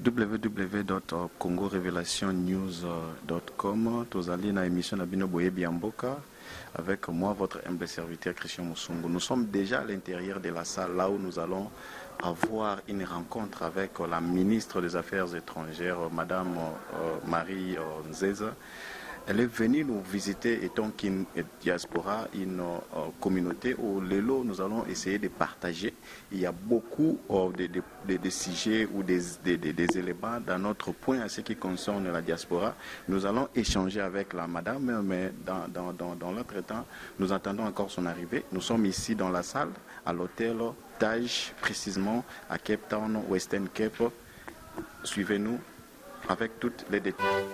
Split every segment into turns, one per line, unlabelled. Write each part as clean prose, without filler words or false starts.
www.congorevélationnews.com. Tozali na émission na Bino Boye Biamboka avec moi, votre humble serviteur Christian Moussungu. Nous sommes déjà à l'intérieur de la salle, là où nous allons avoir une rencontre avec la ministre des Affaires étrangères, Madame Marie Nzeza. Elle est venue nous visiter, étant qu'une diaspora, une communauté où nous allons essayer de partager. Il y a beaucoup de sujets ou des éléments dans notre point à ce qui concerne la diaspora. Nous allons échanger avec la madame, mais dans l'autre temps, nous attendons encore son arrivée. Nous sommes ici dans la salle, à l'hôtel Taj, précisément à Cape Town, Western Cape. Suivez-nous avec toutes les détails.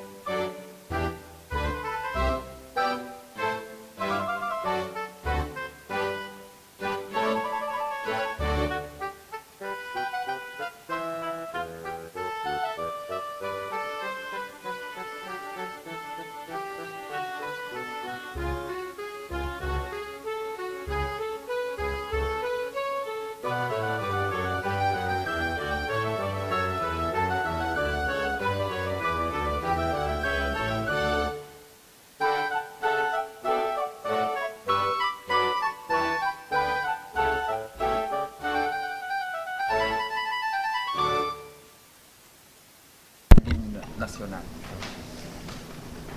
Nationale.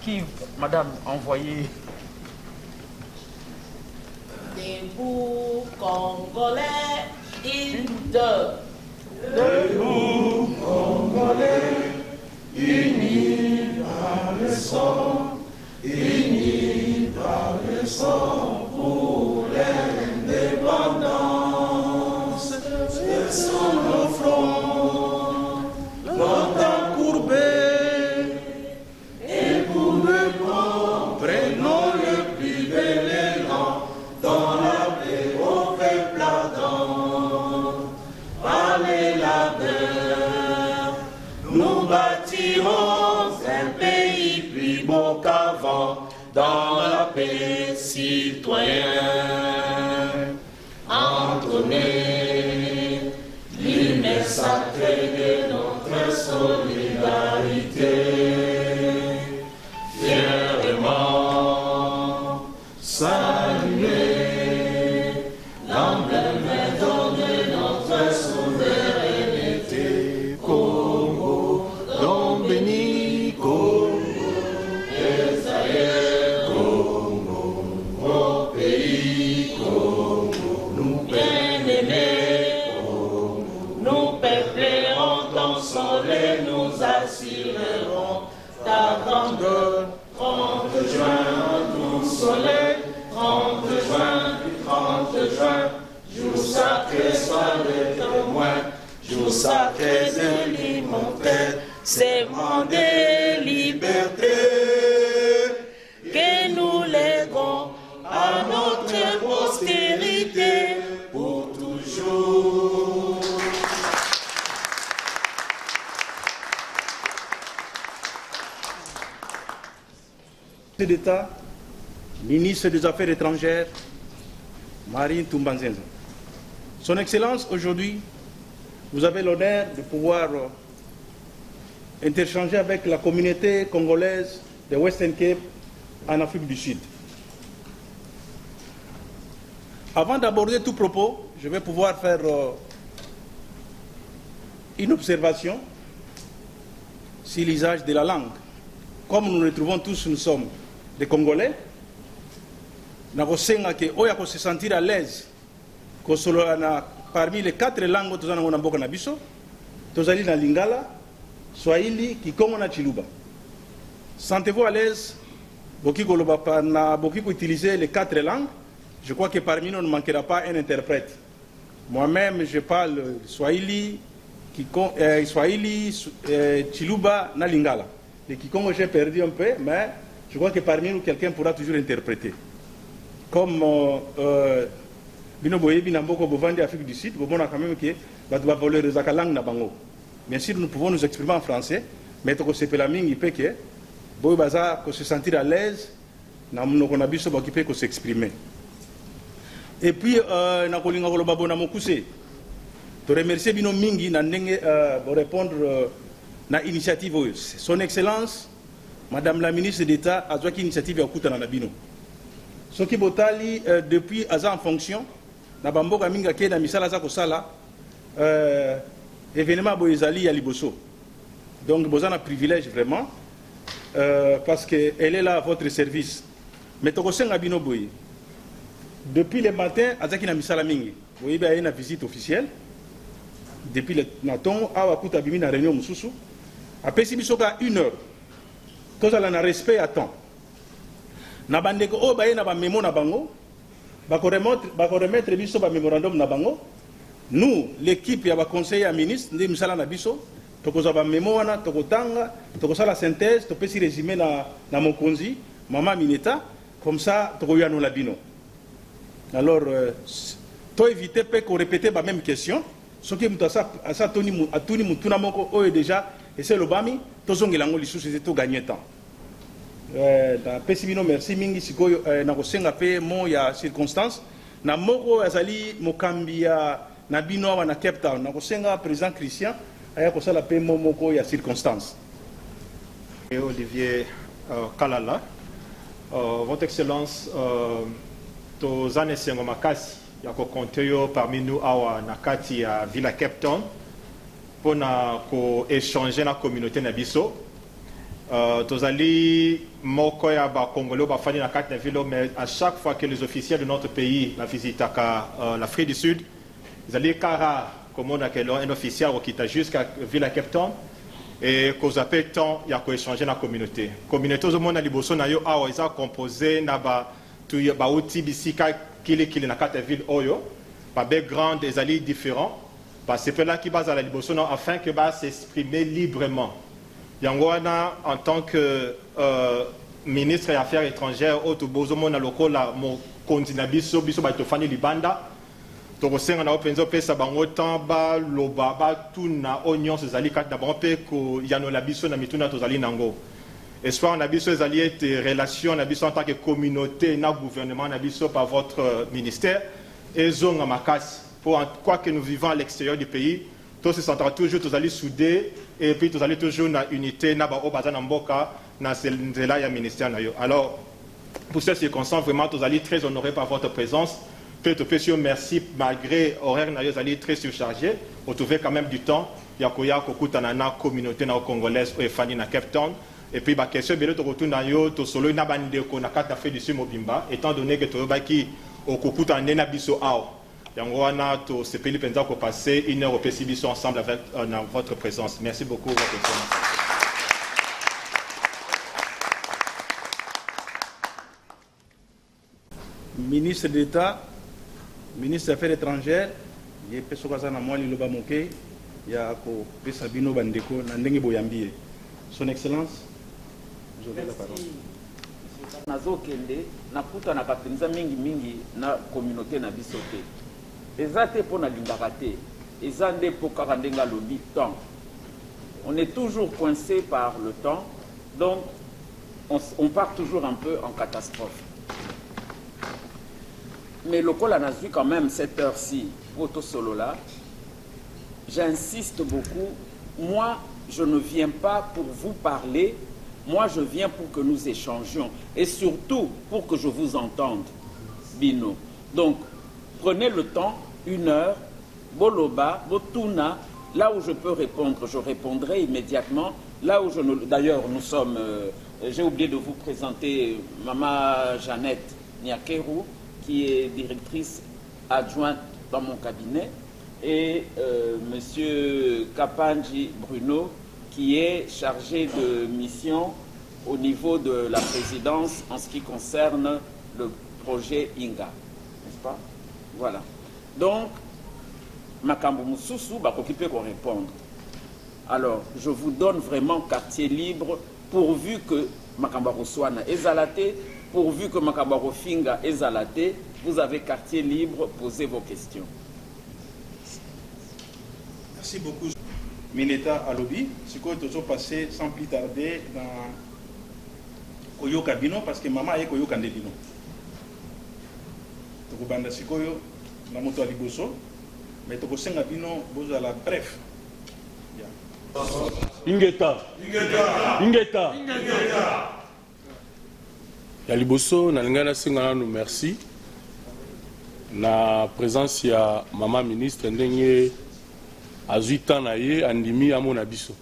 Qui, madame, envoyé
Debout Congolais,
Debout Congolais, unis par le sang, unis par le sang pour l'indépendance. Baissons nos fronts, longtemps courbés.
Un pays plus beau qu'avant, dans la paix citoyenne. Entonner l'hymne sacré de notre solidarité. Fièrement saluer l'emblème d'or de notre souveraineté. Congo, don béni, Congo, Israël, Congo, mon pays, Congo, nous bien-aimés, Congo, nous peuplerons ton soleil, nous assurerons ta grandeur. 30 juin, ton soleil, 30 juin, 30 juin, jour sacré, sois le témoin, jour sacré de l'immortel. Serment de liberté que nous léguons à notre postérité pour toujours.
D'État, ministre des Affaires étrangères, Marine Toumbanzenza. Son Excellence, aujourd'hui, vous avez l'honneur de pouvoir interchanger avec la communauté congolaise de Western Cape en Afrique du Sud. Avant d'aborder tout propos, je vais pouvoir faire une observation sur l'usage de la langue. Comme nous le trouvons tous, nous sommes des Congolais. Nous avons se sentir à l'aise parmi les 4 langues que nous avons dans le Biso, nous avons Lingala, Swahili, Kikongo na Chiluba. Sentez-vous à l'aise beaucoup utiliser les 4 langues. Je crois que parmi nous ne manquera pas un interprète. Moi-même, je parle Swahili, Chiluba, na Lingala. Le Kikongo, j'ai perdu un peu, mais je crois que parmi nous, quelqu'un pourra toujours interpréter. Comme Bino Boye Binamboko Bovandi Afrique du Sud, bon, on a quand même que va voler les langue na bango. Bien sûr, nous pouvons nous exprimer en français, mais que c'est la mingi peke, boy baza que se sentir à l'aise, na mnoko na biso ba qui peut s'exprimer. Et puis na kolinga koloba bona mokuse. To remercier bino mingi na ndenge pour répondre na initiative oyo. Son Excellence Madame la ministre d'État a joué initiative ya kutana na bino. Soki botali depuis aza en fonction na bamboka minga ke na misala za kosala événement boyezali ya liboso. Donc boza na privilège vraiment parce que elle est là à votre service. Mais tokosenga bino boye. Depuis le matin azaki na misala mingi. Boye ba na visite officielle. Depuis le naton awa kuta bimi na réunion mususu. Apesi biso ka 1 heure. Tozala na respect à temps. Na bandeko o baye na ba memo na bango, bako remettre biso ba memorandum na bango. Nous, l'équipe ya ba conseiller ya ministre ndi misala na biso, tokoza ba memo wana, tokotanga, tokosala synthèse, topesi résumé na mokonzi, Mama Mineta, comme ça tokoyano la bino. Alors to éviter pe ko répéter ba même question, ce qui mutasa asa toni atuni mutuna moko o déjà et c'est le bami tozongela ngo lisusu c'est to gagner temps. Na pesibino merci mingi sikoyo na kosenga pe mo ya circonstance na moko azali mokambi ya na bino wa na Cape Town na kosenga président Christian aya kosala pe mo moko ya circonstance.
Olivier Kalala, votre excellence tozane sengo makasi ya ko konteyo parmi nous awa na kati ya Villa Cape Town pour na ko échanger na communauté na biso. Tozali moko ya ba Congolais ba fani na kati na ville, mais à chaque fois que les officiels de notre pays la visitent à l'Afrique du Sud, ils allaient kara comme on a un officiel qui est jusqu'à Villa Cape Town et qu'on appelle temps il y a ko échanger na communauté. Communauté au monde na liboso na yo awa ils a composé na ba tu ba outil bisika kili na kati ville oyo ba background des alliés différents parce que là qui base à la liboso afin que ba s'exprimer librement. Yangwana en tant que ministre des Affaires étrangères au Tobozomo na lokola mo kontina biso ba tofani libanda to kosenga na openzo pesa bango tamba loba ba tuna onion zali kat na bango pe ko yanola biso na mituna tozali nango espoir na biso ezali ete relation na biso en tant que communauté na gouvernement na biso par votre ministère et zonga makasi pour quoi que nous vivons à l'extérieur du pays tous se sentra toujours tozali soudés et puis tous allez toujours na unité na ba obazana mboka na cela ya ministère na yo. Alors pour cette circonstance vraiment tous allez très honorés par votre présence. Peut-être merci malgré horaire na yo allez très surchargé, on trouvait quand même du temps ya koya kokutana na communauté na congolaise et fani na Cape Town et puis ba question belo to retourna yo to solo na bande ko na kata fait du Mobimba étant donné que to baki okokutana na biso ao. Yangwana to sepeli penza ko passer 1 heure au PCBC ensemble avec votre présence. Merci beaucoup votre excellence.
Ministre d'État, ministre des Affaires étrangères, il peut se casser na moi li loba moké, ya ko pesa bino bandeko na ndenge boyambie. Son Excellence, vous avez la parole.
Nazo kende nakuta na kapenza mingi na communauté na biso te. Ezate pour na lingaka te. Ezande pour karandenga lobi temps. On est toujours coincé par le temps, donc on part toujours un peu en catastrophe. Mais le col a vu quand même cette heure-ci, auto solo là. J'insiste beaucoup. Moi, je ne viens pas pour vous parler. Moi, je viens pour que nous échangions. Et surtout, pour que je vous entende, Bino. Donc, prenez le temps, 1 heure, Boloba, Botuna, là où je peux répondre, je répondrai immédiatement. Là où je ne... D'ailleurs, nous sommes... j'ai oublié de vous présenter Maman Jeannette Niakeru, qui est directrice adjointe dans mon cabinet, et Monsieur Kapanji Bruno, qui est chargé de mission au niveau de la présidence en ce qui concerne le projet INGA. N'est-ce pas? Voilà. Donc, Makambo Moussousou va s'occuper qu'on réponde. Alors, je vous donne vraiment quartier libre pourvu que Makambo Roussoana est zalaté, pourvu que Makambo Finga est zalaté, vous avez quartier libre, posez vos questions.
Merci beaucoup. Mineta Alobi, ce que nous avons passé sans plus tarder dans Koyo Kabino, parce que maman est Koyo Kandebino. Toko banda sikoyo na moto aliboso, mais toko senga bino boza la bref.
Ingeta. Ingeta. Ya liboso na lingana singana nous merci. Na présence ya maman ministre ndenge azuita na ye andimi amo na biso.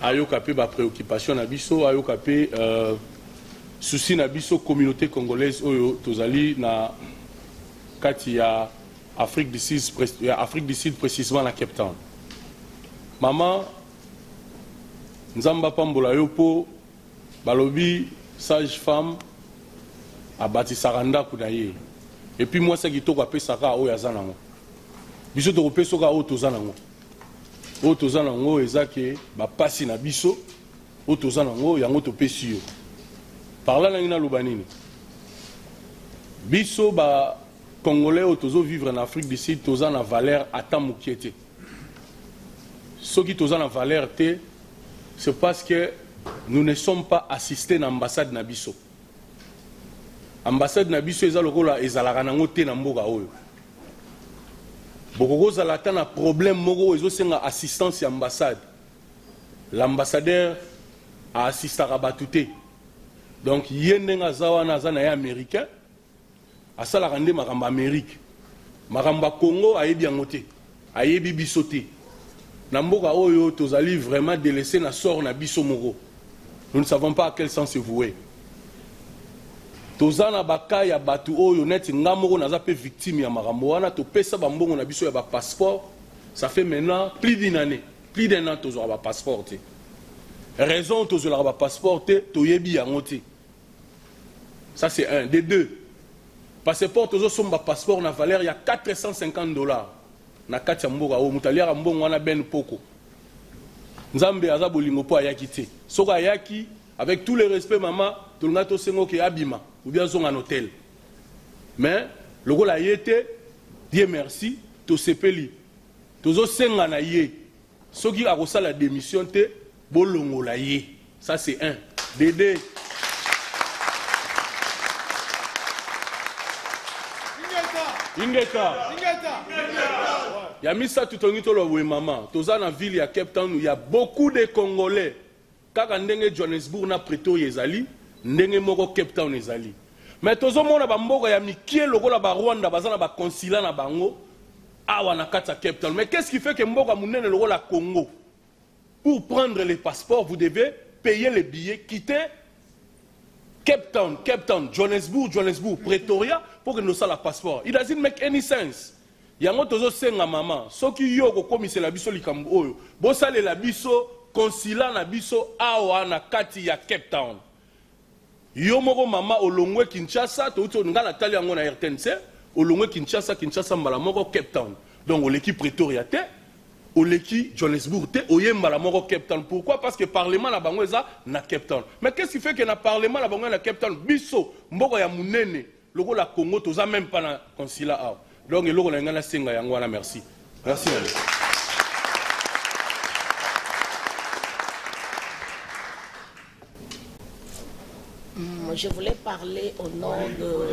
Ayoka pe ba préoccupation na biso, ayoka pe souci na biso communauté congolaise oyo tozali na kati ya Afrique du Sud précisément na Cape Town. Maman nzamba pambola yo po balobi sage femme abatisaka ndako na ye. Et puis moi c'est kitoko apesaka oyo aza nango. Biso tokopesoka oyo toza nango. Oyo toza nango ezake bapasi na biso oyo toza nango yango topesi yo. Par là nangi naloba nini? Biso ba Congolais oyo tozo vivre en Afrique du Sud toza na valeur ata mokie te. Soki toza na valeur te, c'est parce que nous ne sommes pas assistés na ambassade na biso. Ambassade na biso eza lokola ezalaka nango te na mboka oyo. Bokoko zala ta na problème moko ezosenga assistance ya ambassade. L'ambassadeur a assistaka batu te. Donc ye ndenge aza wana aza na ye américain asalaka nde makambo Amérique. Makambo Congo ayebi yango te. Ayebi biso te. Na mboka oyo tozali vraiment délaissé na sort na biso moko. Nous ne savons pas à quel sens se vouer. Tozana baka ya batu oyo net ngamoko naza pe victime ya makambo wana to pesa ba mbongo na biso ya ba passeport. Ça fait maintenant plus d'une année, plus d'un an tozora ba passeport te. Raison tozora ba passeport te toyebi yango te. Ça c'est un. Des deux. Passeport tozo somba passeport na valeur ya $450. Na kati ya mboka o mutaliara mbongo wana ben poko. Nzambe aza bolingo po ayaki te. Soka ayaki avec tout le respect maman, tout le monde to sengo ke abima ou bien zonga hôtel. Mais le rôle a été Dieu merci, to sepeli. Tozo senga na ye. Soki a reçu la démission te bolongo la ye. Ça c'est un. Dédé. Ingeta. Il y a mis ça tout en tout le maman. Toza na ville à Cape Town, il y a beaucoup de Congolais. Kaka ndenge Johannesburg na Pretoria ezali, ndenge moko Cape Town ezali. Mais tozo mona ba mboka ya mikie lokola ba Rwanda bazana ba consulat na bango awa na kati ya Cape Town. Mais qu'est-ce qui fait que mboka munene lokola Congo? Pour prendre les passeports, vous devez payer les billets, quitter Cape Town, Johannesburg, Pretoria pour que nous ça la passeport. It doesn't make any sense. Yango tozo senga maman, soki yo ko komise la biso likambo oyo, bo sale la biso consulat na biso awa na kati ya Cape Town. Yo moko mama olongwe Kinshasa, to uto ngala tali yango na RTNC, olongwe Kinshasa mbala moko Cape Town. Donc oleki Pretoria te, oleki Johannesburg te, oyemba la moko Cape Town. Pourquoi? Parce que parlement na bango eza na Cape Town. Mais qu'est-ce qui fait que na parlement na bango na Cape Town biso mboko ya munene, loko la Congo toza même pas na consulat awa. Donc eloko na ngana senga yango wana merci. Merci.
Je voulais parler au nom de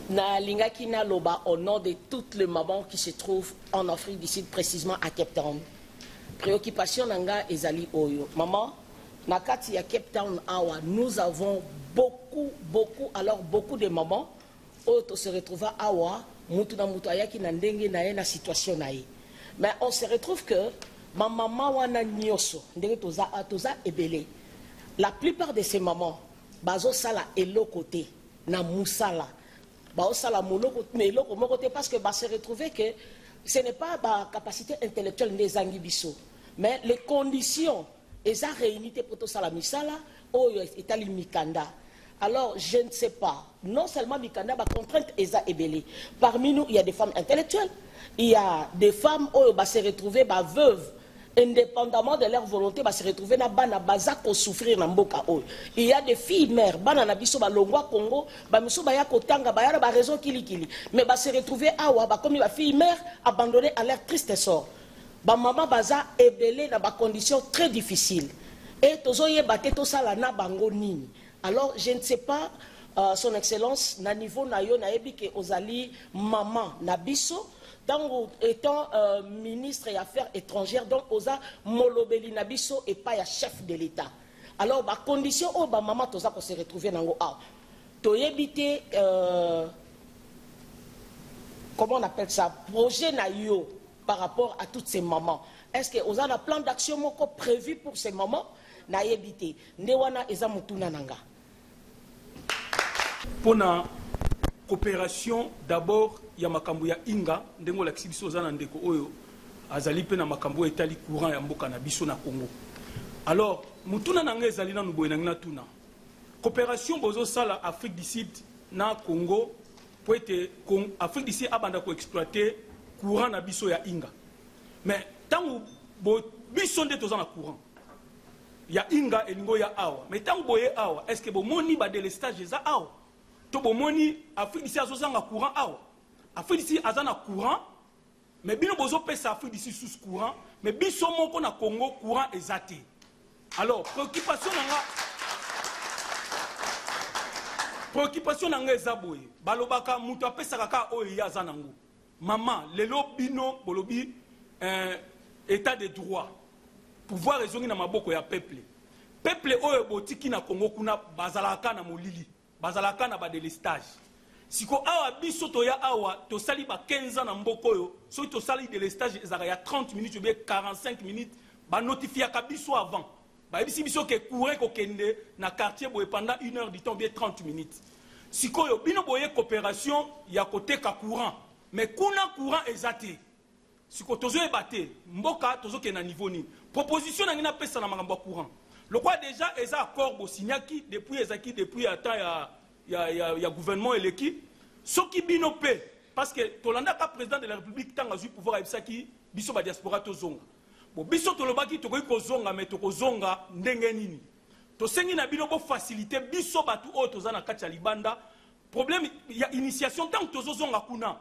Nalinga Kina Loba, au nom de toutes les mamans qui se trouvent en Afrique du Sud, précisément à Cape Town. Préoccupation nanga ezali oyo. Maman, nakati ya Cape Town awa, nous avons beaucoup de mamans oyo se retrouvent awa, mutu na mutu ayaki na ndenge na ye na situation na ye. Mais on se retrouve que ma maman wana nyoso, ndenge toza ebele. La plupart de ces mamans, bazo sala elo côté na musala, bazo sala moloko mais elo komo côté parce que ba se retrouver que ce n'est pas la capacité intellectuelle des angibiso, mais les conditions eza réunité pour to sala misala oyo etali mikanda. Alors je ne sais pas, non seulement mikanda ba contrainte eza ebele. Parmi nous, il y a des femmes intellectuelles, il y a des femmes oyo ba se retrouver ba veuves indépendamment de leur volonté, va se retrouver na bana baza ko souffrir na mboka oyo. Il y a des filles mères, bana na biso ba longwa Congo, ba miso ba ya kotanga ba ya ba raison kili, mais ba se retrouver awa ba comme ba fille mère abandonnée à leur triste sort. Ba maman baza ebele na ba conditions très difficiles. Et tozo ye baté to sala na bango nini. Alors je ne sais pas son excellence na niveau na yo na ebi ke ozali maman na biso étant ministre des Affaires étrangères, donc osa molobeli nabiso et pas chef de l'État. Alors, la condition où maman toza pour se retrouver dans le toyebite, comment on appelle ça, projet na yo par rapport à toutes ces mamans. Est-ce que vous avez un plan d'action prévu pour ces mamans? Na yebite, ndewana eza mutuna nanga.
Pour la coopération, d'abord, il y a makambo ya inga, ndengo la kibiso zana ndeko oyo, azali pe na makambo etali courant ya mboka na biso na Congo. Alors, mutuna nanga ezali na nuboye na tuna. Coopération bozo sala Afrique du Sud na Congo, pour être Afrique du Sud abanda ko exploiter courant na biso ya inga. Mais tant que biso nde toza na courant, ya inga elingo ya awa. Mais tant que boye awa, est-ce que bo moni ba délestage eza awa? To bo moni Afrique du Sud azozanga courant awa. Afrique du Sud azana courant, mais bino bozo pesa Afrique du Sud sous courant, mais biso moko na Congo courant ezate. Alors, préoccupation nanga ezaboye. Balobaka mutu apesa kaka oyo ya zanango. Maman, lelo bino bolobi état de droit. Pouvoir ezongi na maboko ya peuple. Peuple oyo botiki na Congo kuna bazalaka na molili. Bazalaka na ba délestage. Siko awa biso to ya awa to sali ba 15 ans na mboko yo, so to sali délestage ezaka ya 30 minutes ou bien 45 minutes, ba notifier ka biso avant. Ba bisi biso ke courir ko kende na quartier boye pendant 1 heure du temps bien 30 minutes. Siko yo bino boye coopération ya côté ka courant, mais kuna courant ezate. Siko tozo ebate, mboka tozo ke na niveau ni. Proposition na ngina pesa na makambo courant. Le quoi déjà eza accord bo signaki depuis ezaki depuis ata ya gouvernement eleki. Soki bino pe parce que Tolanda ka président de la République tanga zu pouvoir ebisaki biso ba diaspora tozonga. Bo biso tolobaki tokoki kozonga mais tokozonga ndenge nini. To sengi na bino bo faciliter biso batu o toza na kati ya libanda. Problème ya initiation tant tozozonga kuna.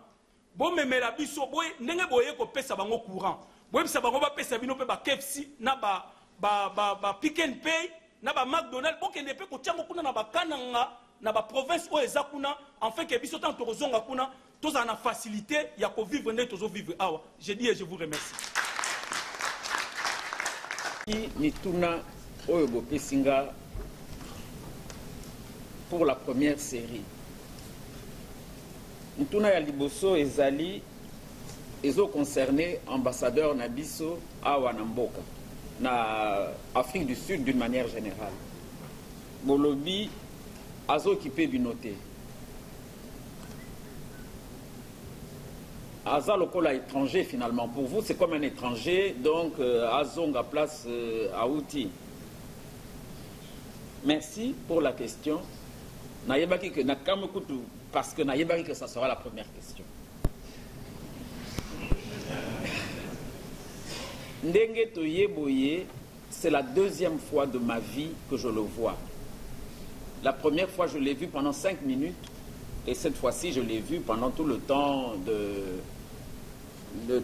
Bo memela biso boye ndenge boye ko pesa bango courant. Boye bisa bango ba pesa bino pe ba KFC na ba Pick and Pay na ba McDonald's bo kende pe ko tiango kuna na ba kananga na ba province o eza kuna en fait que biso tant tozonga kuna toza na facilité ya ko vivre ndenge tozo vivre awa. Je dis et je vous remercie.
Nituna Oyobo Pesinga pour la première série. Nituna ya liboso ezali ezo concerné ambassadeur Nabiso awa na mboka na Afrique du Sud d'une manière générale. Bolobi azo occupé du noté. Aza lokola étranger finalement. Pour vous, c'est comme un étranger, donc Azonga place à Outi. Merci pour la question. Nayebaki que Nakamukutu, parce que Nayebaki que ça sera la première question. Ndenge Toyeboye, c'est la deuxième fois de ma vie que je le vois. La première fois, je l'ai vu pendant 5 minutes, et cette fois-ci, je l'ai vu pendant tout le temps de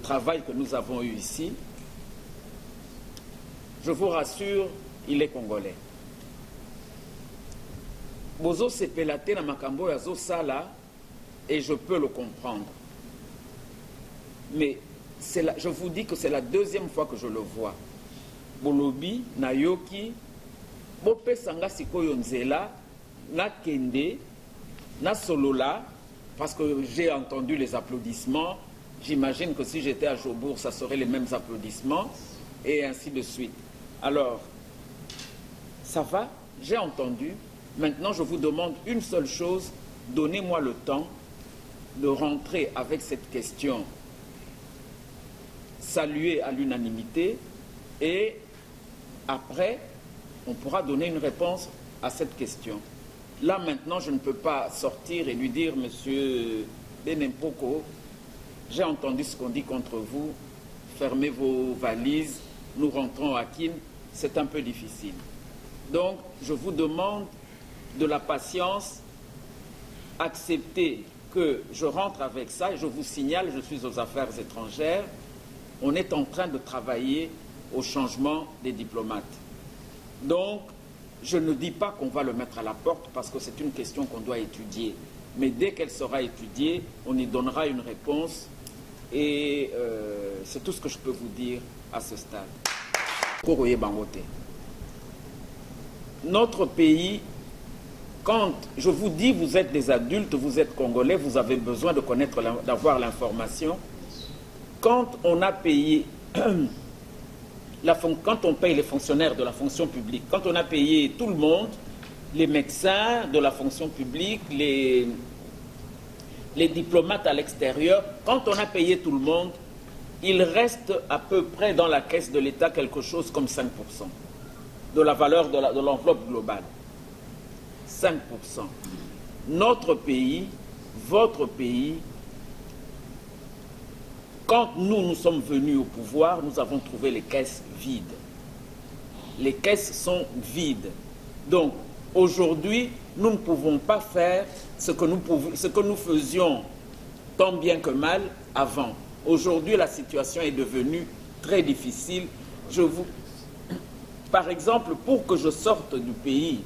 travail que nous avons eu ici. Je vous rassure, il est congolais. Bozo sepelate na makambo ya zo sala, et je peux le comprendre. Mais je vous dis que c'est la deuxième fois que je le vois. Bolobi, Nayoki, Bope Sanga Sikoyo Nzela, na Kende, na Solola, parce que j'ai entendu les applaudissements. J'imagine que si j'étais à Jobourg, ça serait les mêmes applaudissements, et ainsi de suite. Alors, ça va, j'ai entendu. Maintenant, je vous demande une seule chose, donnez-moi le temps de rentrer avec cette question saluée à l'unanimité, et après, on pourra donner une réponse à cette question. Là, maintenant, je ne peux pas sortir et lui dire, Monsieur Benempoko, j'ai entendu ce qu'on dit contre vous, fermez vos valises, nous rentrons à Kin, c'est un peu difficile. Donc, je vous demande de la patience, acceptez que je rentre avec ça, et je vous signale, je suis aux affaires étrangères, on est en train de travailler au changement des diplomates. Donc, je ne dis pas qu'on va le mettre à la porte parce que c'est une question qu'on doit étudier. Mais dès qu'elle sera étudiée, on y donnera une réponse Et c'est tout ce que je peux vous dire à ce stade. Notre pays, quand je vous dis, vous êtes des adultes, vous êtes Congolais, vous avez besoin de connaître, d'avoir l'information. Quand on a payé, quand on paye les fonctionnaires de la fonction publique, quand on a payé tout le monde, les médecins de la fonction publique, les diplomates à l'extérieur, quand on a payé tout le monde, il reste à peu près dans la caisse de l'État quelque chose comme 5% de la valeur de l'enveloppe globale. 5%. Notre pays, votre pays, quand nous sommes venus au pouvoir, nous avons trouvé les caisses vides. Les caisses sont vides. Donc, aujourd'hui, nous ne pouvons pas faire ce que nous faisions tant bien que mal avant. Aujourd'hui, la situation est devenue très difficile. Par exemple, pour que je sorte du pays,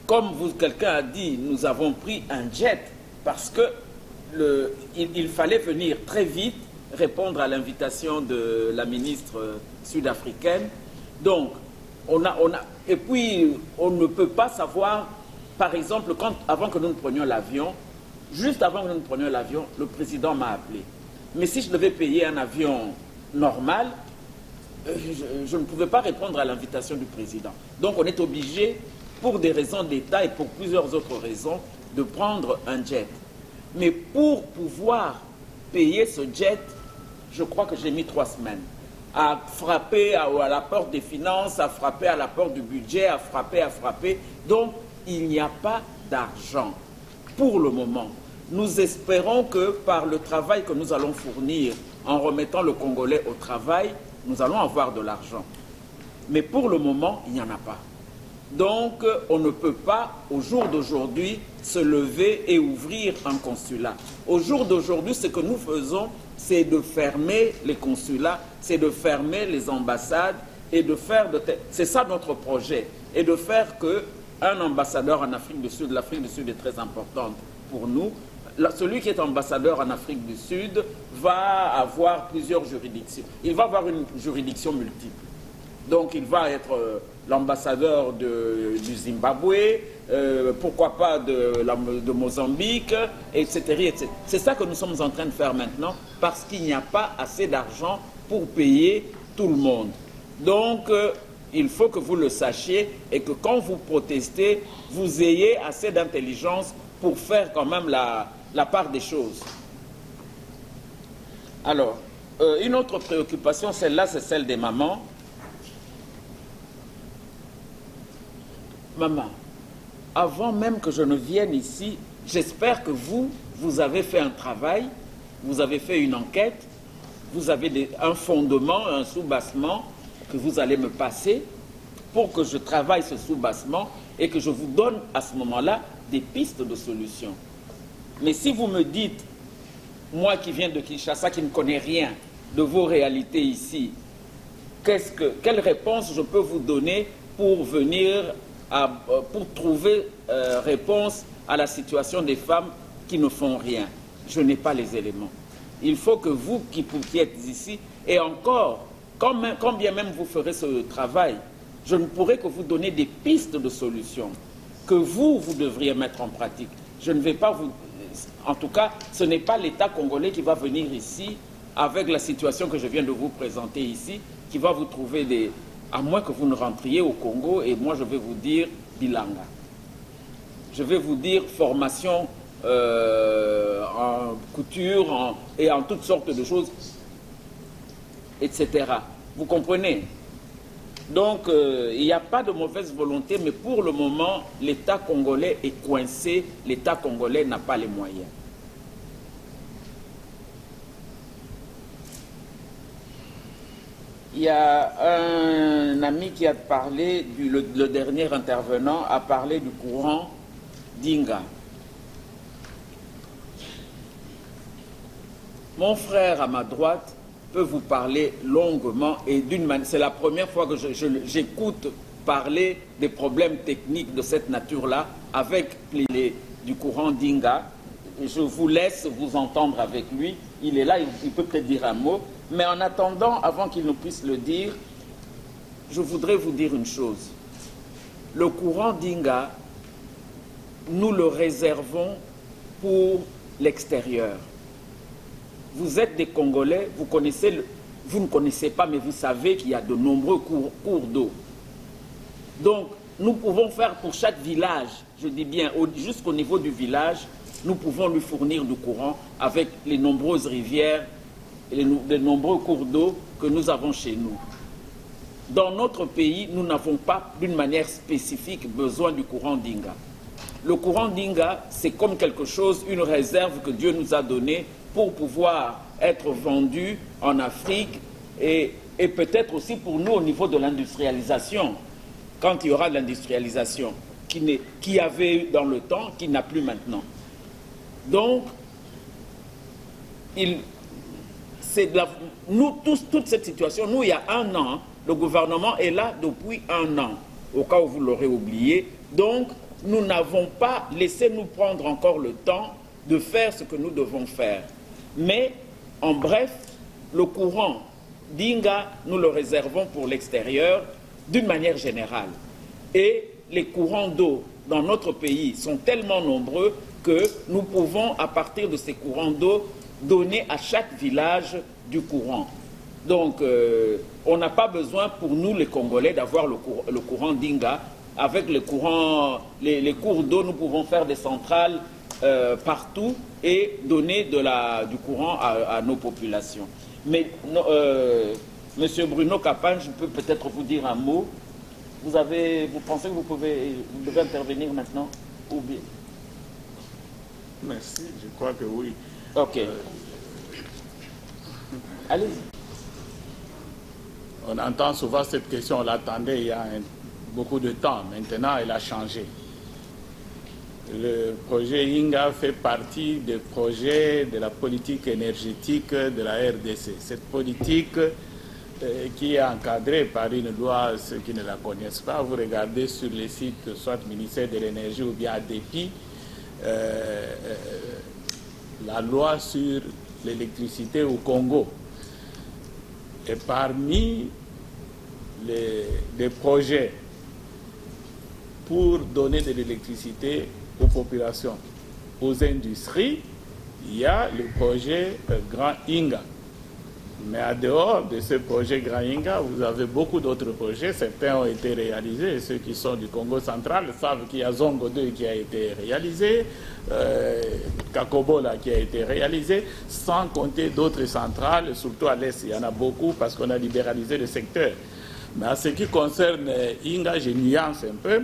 comme quelqu'un a dit, nous avons pris un jet parce que il fallait venir très vite répondre à l'invitation de la ministre sud-africaine. Donc, et puis, on ne peut pas savoir, par exemple, avant que nous ne prenions l'avion, juste avant que nous ne prenions l'avion, le président m'a appelé. Mais si je devais payer un avion normal, je ne pouvais pas répondre à l'invitation du président. Donc, on est obligé, pour des raisons d'État et pour plusieurs autres raisons, de prendre un jet. Mais pour pouvoir payer ce jet, je crois que j'ai mis 3 semaines. À frapper à la porte des finances, à frapper à la porte du budget, à frapper. Donc, il n'y a pas d'argent pour le moment. Nous espérons que par le travail que nous allons fournir en remettant le Congolais au travail, nous allons avoir de l'argent. Mais pour le moment, il n'y en a pas. Donc, on ne peut pas, au jour d'aujourd'hui, se lever et ouvrir un consulat. Au jour d'aujourd'hui, ce que nous faisons, c'est de fermer les consulats, c'est de fermer les ambassades et de faire c'est ça notre projet. Et de faire qu'un ambassadeur en Afrique du Sud, l'Afrique du Sud est très importante pour nous, celui qui est ambassadeur en Afrique du Sud va avoir plusieurs juridictions. Il va avoir une juridiction multiple. Donc, il va être l'ambassadeur du Zimbabwe, pourquoi pas de Mozambique, etc. C'est ça que nous sommes en train de faire maintenant, parce qu'il n'y a pas assez d'argent pour payer tout le monde. Donc, il faut que vous le sachiez et que quand vous protestez, vous ayez assez d'intelligence pour faire quand même la part des choses. Alors, une autre préoccupation, celle-là, c'est celle des mamans. Maman, avant même que je ne vienne ici, j'espère que vous avez fait un travail, vous avez fait une enquête, vous avez un fondement, un soubassement que vous allez me passer pour que je travaille ce soubassement et que je vous donne à ce moment-là des pistes de solutions. Mais si vous me dites, moi qui viens de Kinshasa, qui ne connais rien de vos réalités ici, quelle réponse je peux vous donner pour venir pour trouver réponse à la situation des femmes qui ne font rien? Je n'ai pas les éléments. Il faut que vous qui êtes ici, et encore, quand bien même vous ferez ce travail, je ne pourrai que vous donner des pistes de solutions que vous devriez mettre en pratique. Je ne vais pas vous... En tout cas, ce n'est pas l'État congolais qui va venir ici, avec la situation que je viens de vous présenter ici, qui va vous trouver des... À moins que vous ne rentriez au Congo, et moi je vais vous dire bilanga. Je vais vous dire formation en couture et en toutes sortes de choses, etc. Vous comprenez? Donc, il n'y a pas de mauvaise volonté, mais pour le moment, l'État congolais est coincé, l'État congolais n'a pas les moyens. Il y a un ami qui a parlé, le dernier intervenant a parlé du courant d'Inga. Mon frère à ma droite peut vous parler longuement et d'une manière. C'est la première fois que j'écoute parler des problèmes techniques de cette nature-là avec du courant d'Inga. je vous laisse vous entendre avec lui. Il est là, il peut peut-être dire un mot. Mais en attendant, avant qu'il ne puisse le dire, je voudrais vous dire une chose. Le courant d'Inga, nous le réservons pour l'extérieur. Vous êtes des Congolais, vous ne connaissez pas, mais vous savez qu'il y a de nombreux cours d'eau. Donc, nous pouvons faire pour chaque village, je dis bien jusqu'au niveau du village, nous pouvons lui fournir du courant avec les nombreuses rivières et les nombreux cours d'eau que nous avons chez nous. Dans notre pays, nous n'avons pas d'une manière spécifique besoin du courant d'Inga. Le courant d'Inga, c'est comme quelque chose, une réserve que Dieu nous a donnée pour pouvoir être vendu en Afrique et peut-être aussi pour nous au niveau de l'industrialisation. Quand il y aura de l'industrialisation qui avait eu dans le temps, qui n'a plus maintenant. Donc, nous tous, toute cette situation, nous il y a un an, le gouvernement est là depuis un an, au cas où vous l'aurez oublié. Donc, nous n'avons pas laissé nous prendre encore le temps de faire ce que nous devons faire. Mais, en bref, le courant d'Inga, nous le réservons pour l'extérieur d'une manière générale. Et les courants d'eau dans notre pays sont tellement nombreux que nous pouvons, à partir de ces courants d'eau, donner à chaque village du courant. Donc, on n'a pas besoin pour nous, les Congolais, d'avoir le courant d'Inga. Avec les cours d'eau, nous pouvons faire des centrales partout et donner du courant à nos populations. Mais, Monsieur Bruno Kapan, je peux peut-être vous dire un mot. Vous pensez que vous devez intervenir maintenant ou bien?
Merci, je crois que oui.
Ok. Allez-y.
On entend souvent cette question, on l'attendait il y a beaucoup de temps. Maintenant, elle a changé. Le projet Inga fait partie des projets de la politique énergétique de la RDC. Cette politique qui est encadrée par une loi, ceux qui ne la connaissent pas, vous regardez sur les sites, soit ministère de l'énergie ou bien ADEPI, la loi sur l'électricité au Congo. Et parmi les projets pour donner de l'électricité aux populations, aux industries, il y a le projet Grand Inga. Mais en dehors de ce projet Grand Inga, vous avez beaucoup d'autres projets. Certains ont été réalisés. Ceux qui sont du Congo central savent qu'il y a Zongo 2 qui a été réalisé, Kakobola qui a été réalisé, sans compter d'autres centrales, surtout à l'Est. Il y en a beaucoup parce qu'on a libéralisé le secteur. Mais en ce qui concerne Inga, je nuance un peu.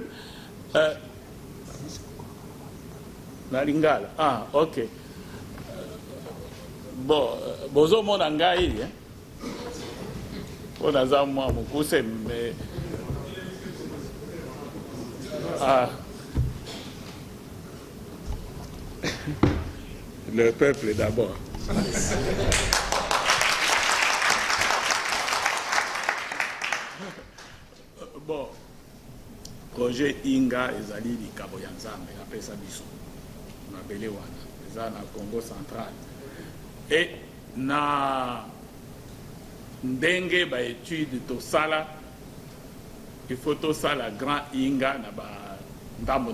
Naringala. Ah, ok. Bon, bozo mona ngai, on a ça moi mukuse mais le peuple d'abord. Bon, projet Inga ezali likabo ya Nzambe apesa biso mabele wana eza na Congo central. Et na ndenge ba étude to sala il faut to sala Grand Inga na ba ndambo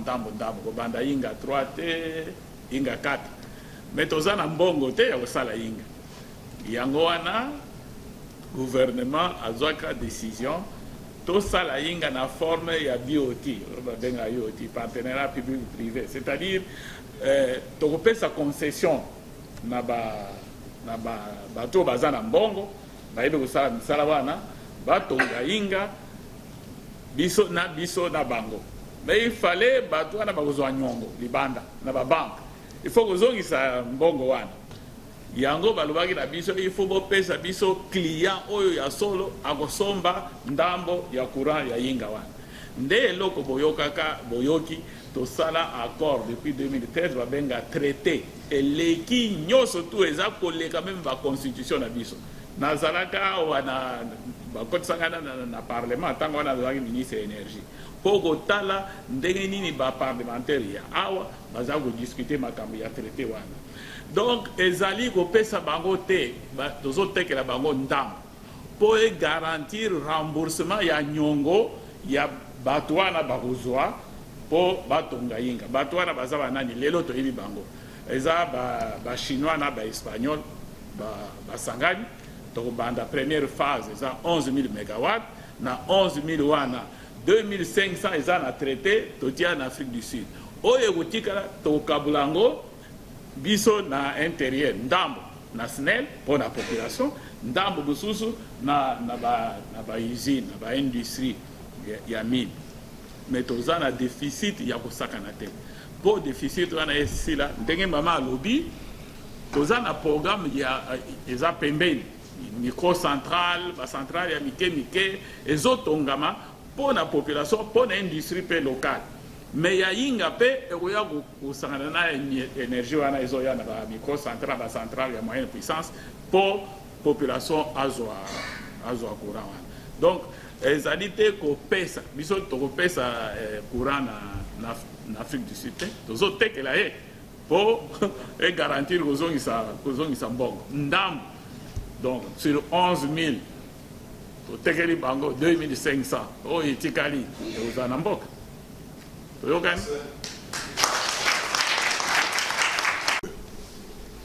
ko banda Inga 3 te Inga 4 mais to na mbongo te ya ko sala Inga yango wana gouvernement azwaka décision to sala Inga na forme ya BOT ba benga IoT partenariat public privé, c'est-à-dire to ko pesa concession na bato baza na mbongo bayebi kosala misala wana batonga Inga biso na bango, mais il fallait bato wana bakozwa nyongo libanda na babanke, il faut kozongisa mbongo wana yango balobaki na biso il faut bopesa biso client oyo ya solo akosomba ndambo ya courant ya Inga wana nde eloko boyoki tosala accord depuis 2013 babenga traité eleki nyonso tu eza koleka même ba constitution na biso nazalaka wana bakotisanga na parlement ntango wana azalaki ministre ya énergie pour kotala ndenge nini ba parlementaire ya awa baza ko discuter makambo ya traité wana. Donc ezali ko pesa bango te tozo tekela bango ndam pour garantir remboursement ya nyongo ya bato wana bakozwa po batonga yinga. Bato wana baza banani lelo toyebi bango eza ba chinois na ba espagnol ba sangani to banda première phase eza 11 000 MW na 11 000 wana 2500 eza na traité totia en Afrique du Sud. Oye kotikala to kabulango biso na intérieur ndambo na SNEL pour la population ndambo bususu na ba usine na ba industrie ya mine. Mais toza na déficit ya kosakana te. Pour déficit wana esila ndenge mama lobby toza na programme ya eza pembeni microcentral ba centrale ya mike ezotongama pour la population pour l'industrie pe locale. Mais ya yinga pe ekoya kusangana na énergie wana ezoya na ba microcentral ba centrale ya moyenne puissance pour population azwa courant. Donc ezali te kopesa biso tokopesa courant na Afrique du Sud tozotekela ye pour garantir kozongisa mbongo ndambo. Donc sur 11 000 totekeli bango 2500 oyo etikali ekozala na mboka toyokani.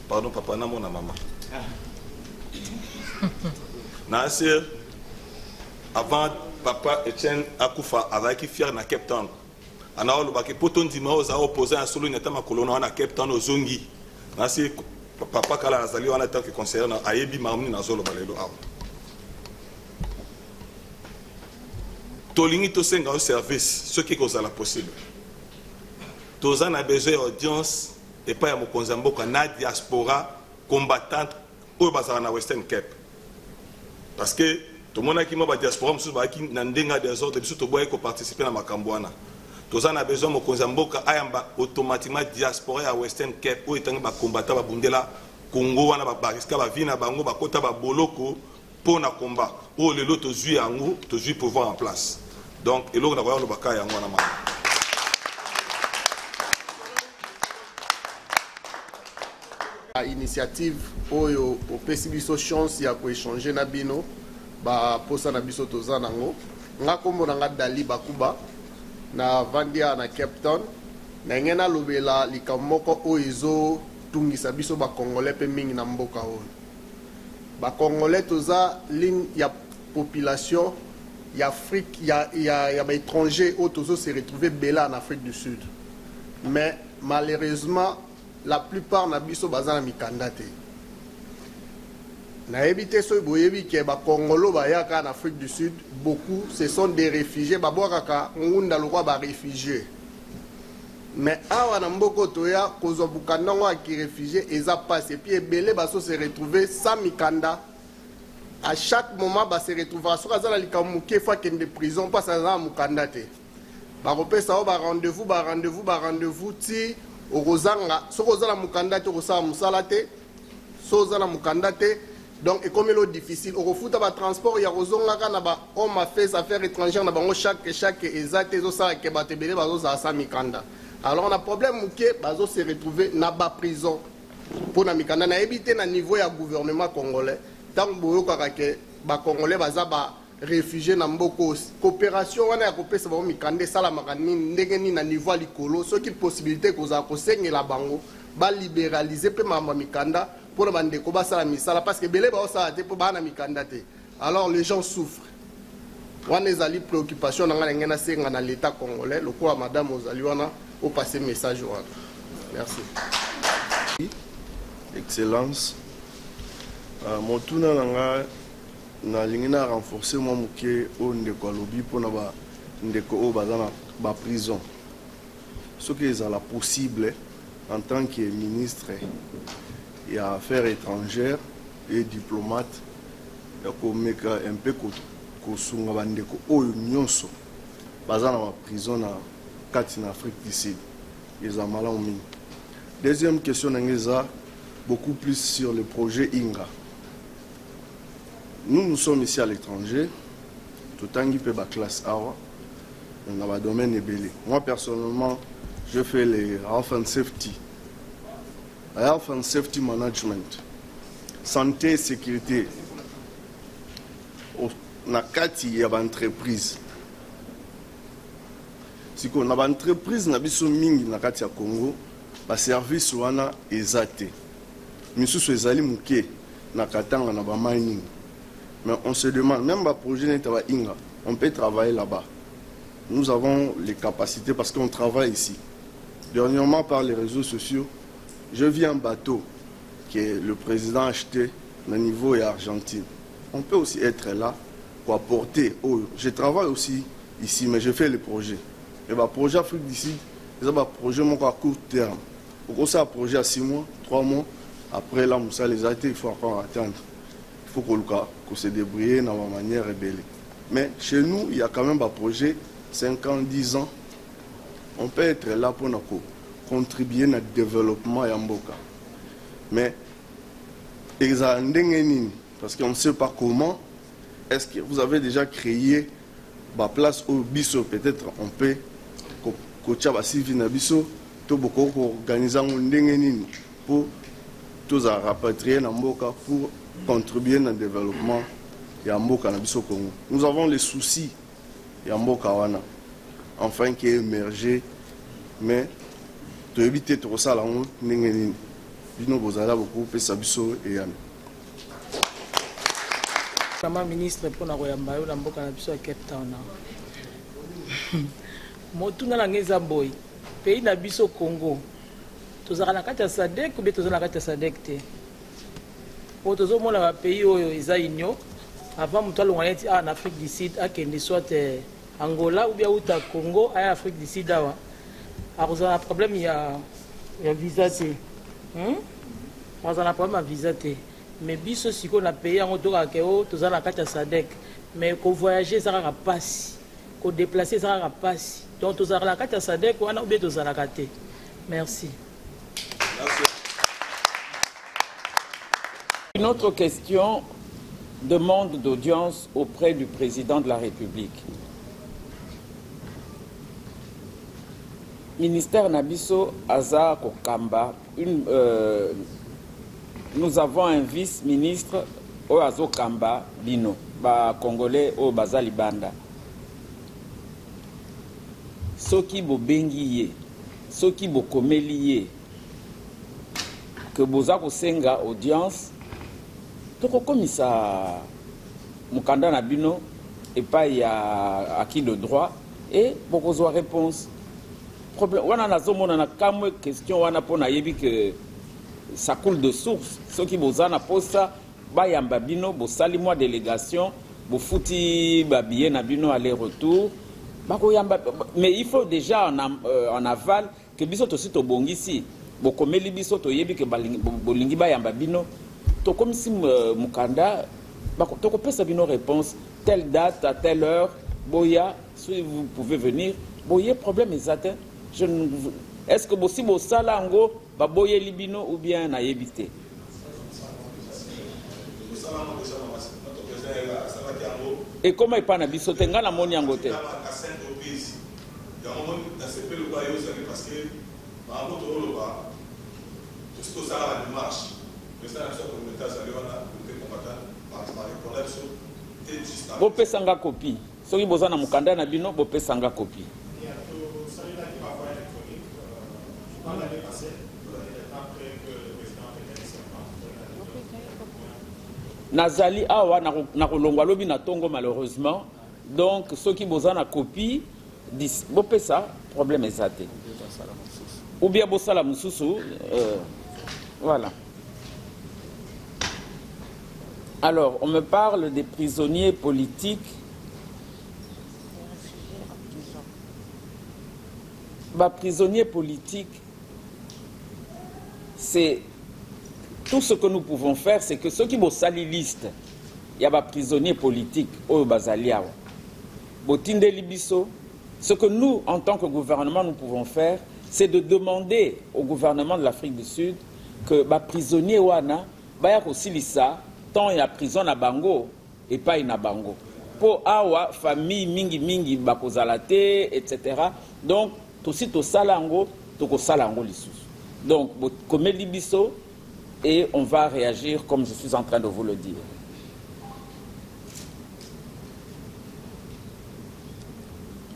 Pardon papa na mona mama Nasir avant papa Etienne akufa azalaki fier na Cape Town ana olobaki poto ndima oza opposé à solo neta makolo na Cape Town ozongi Nasir papa kala azali wana tant que conseiller na ayebi mamni na zolo balelo awa tolingi to senga au service ce qui cause la possible tozana besoin audience et pas ya mokonza mboka na diaspora combattante oyo bazala na Western Cape parce que tout le monde qui m'a diaspora mususu ba ki na ndenga des ordres biso to boye ko participer na makambo wana tozana besoin mokonza mboka ayamba automatiquement diaspora ya Western Cape oyo etanga ba combattant ba bundela Congo wana ba riska ba vina bango ba kota ba boloko pour na combat oyo lelo tozui yango tozui pouvoir en place donc eloko na koya no baka yango wana mama.
Initiative oyo opesi biso chance ya ko échanger na bino ba posa na biso toza nango nga kombo na nga Dali Bakuba na vandia na Cape Town na ngena lobela likamoko oyo ezo tungisa biso ba congolais pe mingi na mboka oyo ba congolais toza ligne ya population ya Afrique ya ba étranger oyo tozo se retrouver bela en Afrique du Sud mais malheureusement la plupart na biso baza na mikanda te na ebité so boyebi ke ba Congolo ba yaka en Afrique du Sud beaucoup ce sont des réfugiés ba boaka ngunda lokwa ba réfugiés mais awa na mboko toya kozwa bukanda ngo aki réfugiés eza passe et puis ebele baso se retrouver sans mikanda à chaque moment ba se retrouver so kaza la likamuke fa kende prison pas ça za mukanda te ba repesa ba rendez-vous ti okozanga sokozala mukanda te okosala musala te sozala mukanda te donc comme l'eau difficile okofuta ba transport ya kozonga kana ba homme affaires étrangères na bango chaque exact ezo sala ke batebele bazo za sa mikanda. Alors on a problème muke bazo se retrouver na ba prison pour na mikanda na éviter na niveau ya gouvernement congolais tant boyoka ke ba congolais baza ba réfugiés na mboko coopération wana ya kopesa ba mikanda sala makani ndenge ni na niveau likolo ce qui possibilité koza ko sengela bango ba libéraliser pe mamba mikanda pour les bandeko basala misala parce que belé ba osala te pour bana mikanda te. Alors les gens souffrent wana ezali préoccupation na ngana ngena senga na l'état congolais lokola madame ozali wana au passer message wana. Merci.
Excellence motuna nanga na lingina renforcer moi muke o ndeko alobi pona ba ndeko o bazana ba prison ce qui est la possible en tant que ministre et affaires étrangères et diplomate ko meka un peu ko sunga bandeko oyo nyonso bazana ba prison na kati na Afrique du Sud eza malamu mingi. Deuxième question nangeza beaucoup plus sur le projet Inga. Nous sommes ici à l'étranger, tout en peu ba classe awa. dans le domaine ébélé. Moi, personnellement, je fais les Health and Safety. Health and Safety Management. Santé et sécurité. Na kati ya ba entreprise. Siko na ba entreprise na biso mingi na kati ya Congo, ba service wana ezate. Misusu ezali muke na katanga na ba mining. Mais on se demande, même le projet Netaba Inga, on peut travailler là-bas. Nous avons les capacités parce qu'on travaille ici. Dernièrement, par les réseaux sociaux, je vis un bateau que le président a acheté au niveau Argentine. On peut aussi être là pour apporter. Oh, je travaille aussi ici, mais je fais les projets. Et le projet Afrique du Sud, c'est un projet à court terme. Pour ça, un projet à 6 mois, 3 mois, après là, ça les a été, il faut encore attendre. Il faut qu'on se débrouille dans ma manière rebelle. Mais chez nous, il y a quand même un projet, 5 ans, 10 ans. On peut être là pour nous contribuer au développement de Mboka. Mais, parce qu'on ne sait pas comment, est-ce que vous avez déjà créé la place au Bisso, peut-être on peut organiser pour tous rapatrier Mboka pour contribuer au développement de Mboka na biso Congo. Nous avons les soucis de Mboka wana, enfin qui est émergé, mais to éviter tout ça là on ndenge bino bozala beaucoup pesa biso et yana.
Kama ministre pour na koyamba yo na mboka na biso ya Cape Town. Motuna na ngeza boy. Pays na biso Congo. Tozala na kati ya SADC ou bien tozala na kati ya SADC te. Po tozomona ba pays oyo eza union. Avant mutu alongwa neti en Afrique du Sud akende soit Angola ou bien uta Congo à Afrique du Sud awa. Akozala problème ya visa te. Akozala problème ya visa te. Mais biso siko na pays yango toka keo tozala na kati ya SADC. Mais ko voyager ça ka passe. Ko déplacer ça ka passe. Donc tozala na kati ya SADC wana ou bien tozala kate. Merci.
Une autre question: demande d'audience auprès du président de la République. Ministère Nabiso Aza Kokamba, nous avons un vice-ministre au Azo Kamba Bino, ba Congolais au Bazali Banda. Soki bo bengiye, soki bo komeliye, que boza ko senga audience, toko komisa mukanda na bino et pas il y a acquis de droit et bokozwa réponse. Problème wana nazomona na kamwe question wana pona yebi que ça coule de source. Ceux qui boza na posa ba yamba bino bo sali moi délégation bo futi ba billet na bino aller-retour bako yamba, mais il faut déjà en aval que biso to sito bongisi bo komeli biso to yebi que bolingi ba yamba bino to comme si mukanda bako to ko pesa bino réponse telle date à telle heure boya si vous pouvez venir boye problème exact. Est-ce que si vous salango baboye libino ou bien na yebité? Et comment il pas na biso tenga na moni yangote? Bo pesanga copie. Soki boza na mukanda na bino bo pesanga copie. Nazali awa na kolongwa lobi na tongo malheureusement, donc ceux qui boza na copie disent bopé ça problème exacté ou bien bosala mususu voilà. Alors on me parle des prisonniers politiques. Bah, prisonniers politiques, c'est tout ce que nous pouvons faire, c'est que ceux qui vont salir liste, il y a des prisonniers politiques au Bazaliao. Botinde Libiso, ce que nous, en tant que gouvernement, nous pouvons faire, c'est de demander au gouvernement de l'Afrique du Sud que les prisonniers wana, bah aussi lisa, tant il y a prison à Bango et pas in Bango. pour awa famille mingi mingi bakozala te etc. Donc tosi to salango toko salango lisusu. Donc komeli biso et on va réagir comme je suis en train de vous le dire.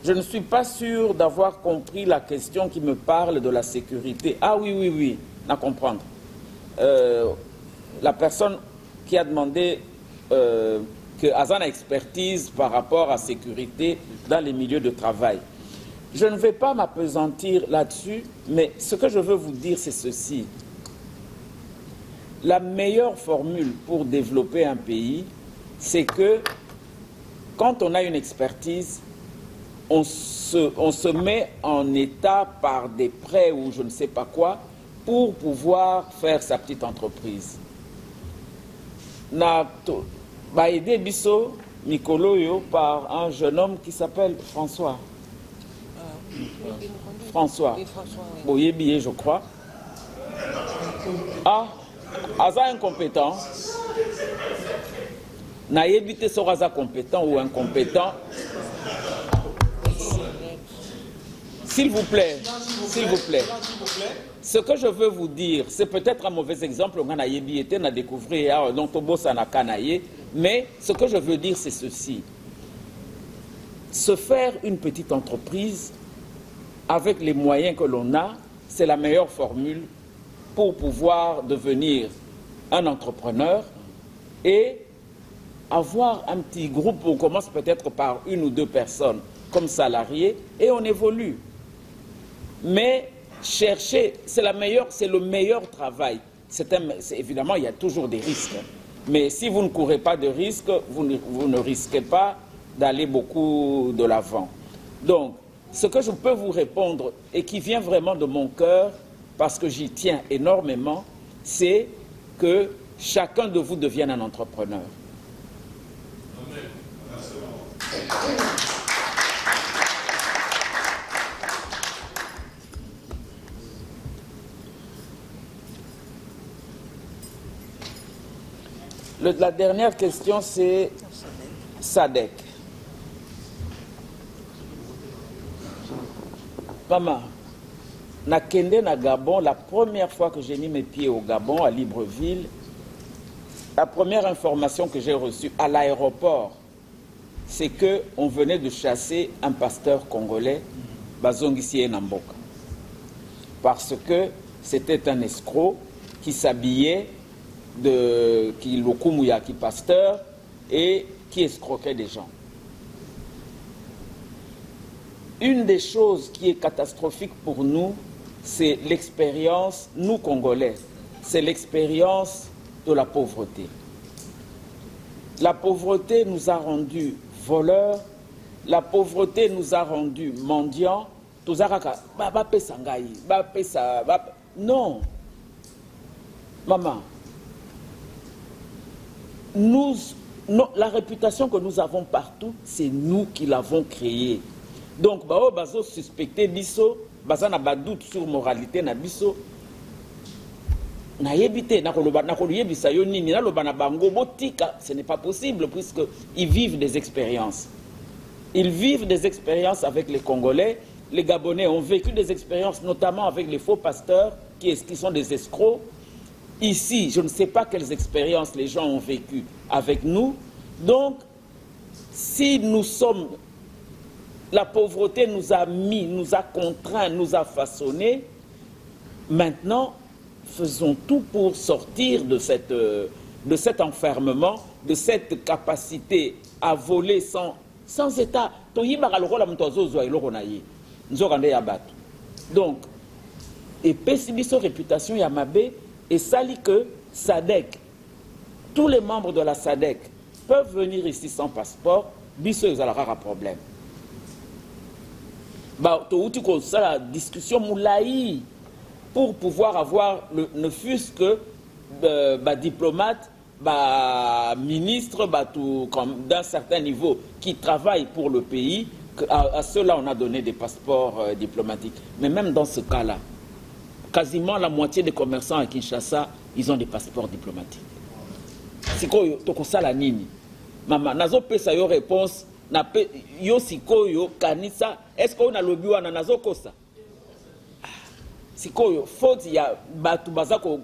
Je ne suis pas sûr d'avoir compris la question qui me parle de la sécurité. Ah oui, à comprendre. La personne qui a demandé que Azan a expertise par rapport à la sécurité dans les milieux de travail. Je ne vais pas m'appesantir là-dessus, mais ce que je veux vous dire, c'est ceci. La meilleure formule pour développer un pays, c'est que quand on a une expertise, on se met en état par des prêts ou je ne sais pas quoi pour pouvoir faire sa petite entreprise. Na aidé Bisso Mikoloyo par un jeune homme qui s'appelle François. François. Boyebié, je crois. Ah, Aza incompétent. Na yébité sur Aza compétent ou incompétent. S'il vous plaît, ce que je veux vous dire, c'est peut-être un mauvais exemple, on a été découvert, mais ce que je veux dire, c'est ceci. Se faire une petite entreprise avec les moyens que l'on a, c'est la meilleure formule pour pouvoir devenir un entrepreneur et avoir un petit groupe. On commence peut-être par 1 ou 2 personnes comme salariés et on évolue. Mais chercher, c'est le meilleur travail. Évidemment, il y a toujours des risques. Mais si vous ne courez pas de risques, vous ne risquez pas d'aller beaucoup de l'avant. Donc, ce que je peux vous répondre et qui vient vraiment de mon cœur, parce que j'y tiens énormément, c'est que chacun de vous devienne un entrepreneur. La dernière question, c'est SADC. Maman, na Kende na Gabon, la première fois que j'ai mis mes pieds au Gabon, à Libreville, la première information que j'ai reçue à l'aéroport, c'est qu'on venait de chasser un pasteur congolais, Bazongissi Namboka. Parce que c'était un escroc qui s'habillait qui pasteur et qui escroquait des gens. Une des choses qui est catastrophique pour nous, c'est l'expérience, nous Congolais, c'est l'expérience de la pauvreté. La pauvreté nous a rendus voleurs, la pauvreté nous a rendus mendiants. Non. Maman, la réputation que nous avons partout, c'est nous qui l'avons créée. Donc, bazo suspecté biso, baza na doute sur moralité na biso. Na yebité na koluyebisa yo nini na loba na bango botika, ce n'est pas possible puisque ils vivent des expériences. Ils vivent des expériences avec les Congolais. Les Gabonais ont vécu des expériences, notamment avec les faux pasteurs qui sont des escrocs. Ici, je ne sais pas quelles expériences les gens ont vécues avec nous. Donc, si nous sommes... La pauvreté nous a mis, nous a contraints, nous a façonnés. Maintenant, faisons tout pour sortir de cet enfermement, de cette capacité à voler sans état. Donc, et pessibiso réputation Yamabe, et ça dit que SADC, tous les membres de la SADC peuvent venir ici sans passeport, biso ils auront un problème. La discussion moulaï pour pouvoir avoir ne fût-ce que diplomate, ministre, d'un certain niveau qui travaille pour le pays. À ceux-là, on a donné des passeports diplomatiques. Mais même dans ce cas-là, quasiment la moitié des commerçants à Kinshasa, ils ont des passeports diplomatiques. C'est quoi ça la nini? Mama, nazo pesa yo réponse, na pe, yo sikoyo kanisa, est-ce qu'on a lobby wana nazo kosa? Sikoyo, faute ya batu baza ko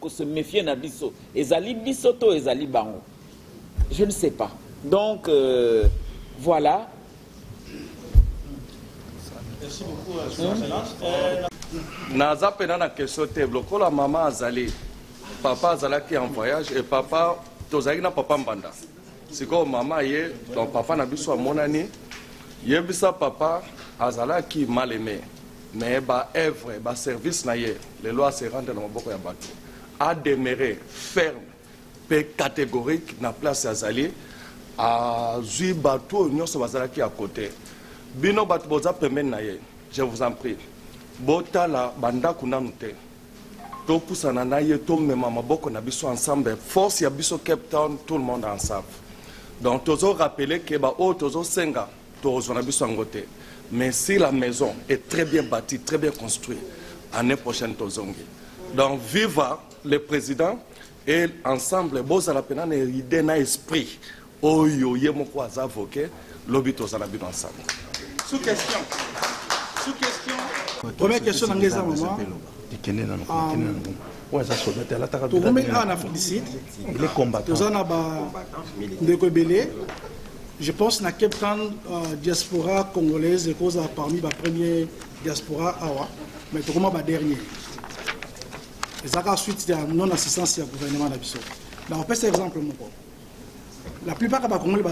se méfier na biso. Ezali biso to ezali bango. Je ne sais pas. Donc, voilà.
Merci beaucoup, Excellence.
Naza pena na question te lokola maman azali papa azalaki en voyage et papa tozali na papa mbanda siko mama ye donc papa na biso amonani yebisa papa azalaki mal aimé mais ba œuvre ba service na ye les lois se rendent na maboko ya bato a demeurer ferme pe catégorique na place azali a zui bato nyonso bazalaki à côté bino bato boza pembeni na ye je vous en prie botala bandako nanu te topusana na ye tomema maboko na biso ensemble force ya biso Cape Town tout le monde ensemble donc tozo rappeler que ba o tozo senga tozo na biso ngote mais si la maison est très bien bâtie très bien construite année prochaine tozongi donc viva le président et ensemble bozala pena na idée na esprit oyo ye moko azavoke lobi tozala bino ensemble
sous question première question dans les maman je pense que Cape Town diaspora congolaise est parmi les premiers diaspora mais comment va dernier et suite de non assistance au gouvernement d'Abisso. On peut cet exemple la plupart des Congolais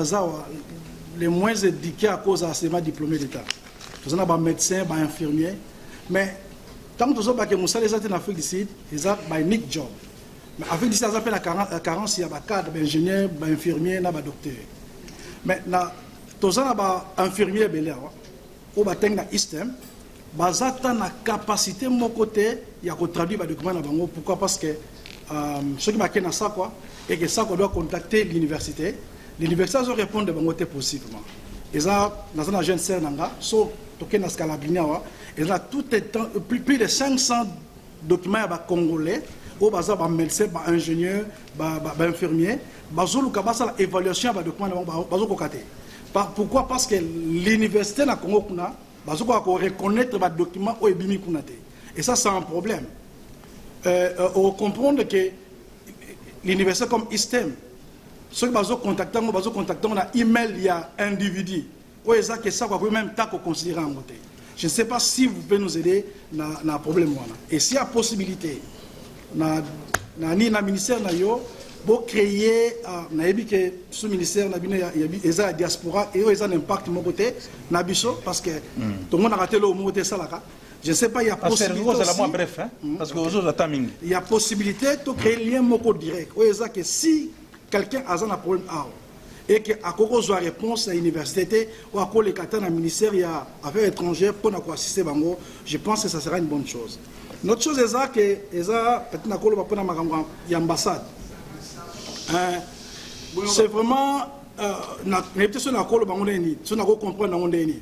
les moins éduqués à cause d'enseignement diplômé d'État. Nous avons des médecins, des infirmiers, mais tant que nous avons des gens en Afrique du Sud, ils ont un unique job. Mais en Afrique du Sud, ils ont la carence, il y a des cadres, des ingénieurs, des infirmiers, des docteurs. Mais nous avons des infirmiers, ou des système, ils ont la capacité de mon côté de traduire les documents. Pourquoi? Parce que ce qui m'a dit ça, et que ça, on doit contacter l'université. L'université doit répondre de mon côté possiblement. Et ça, dans un jeune sœur, ils ont tout le temps plus de 500 documents congolais, où ils ont des médecins, des ingénieurs, des infirmiers, ils ont l'évaluation des documents. Pourquoi? Parce que l'université na Congo, ils ont reconnaître les documents au Ebimi. Et ça, c'est un problème. On comprend que l'université comme ISTEM, ceux qui ont contacté, on a email, il y a individu. Oui, ça, vous pouvez même considérer en côté. Je ne sais pas si vous pouvez nous aider dans le problème. Et s'il y a possibilité, dans le ministère, pour créer ce ministère, il y a la diaspora et il y a un impact de mon côté, parce que tout le monde a raté le mot de ça. Je ne sais pas, il y a possibilité aussi,
bref, hein, parce que
il y a possibilité de créer un lien moko direct. Oui, c'est que si quelqu'un a un problème et que à Koko soit réponse à l'université ou à quoi les dans le ministère il y a affaires étrangères pour nous assister bango, je pense que ça sera une bonne chose. Notre chose est ça que peut-être na kolo pour na ambassade. C'est vraiment na réputation na kolo bango ni, so na ko comprendre bango ni.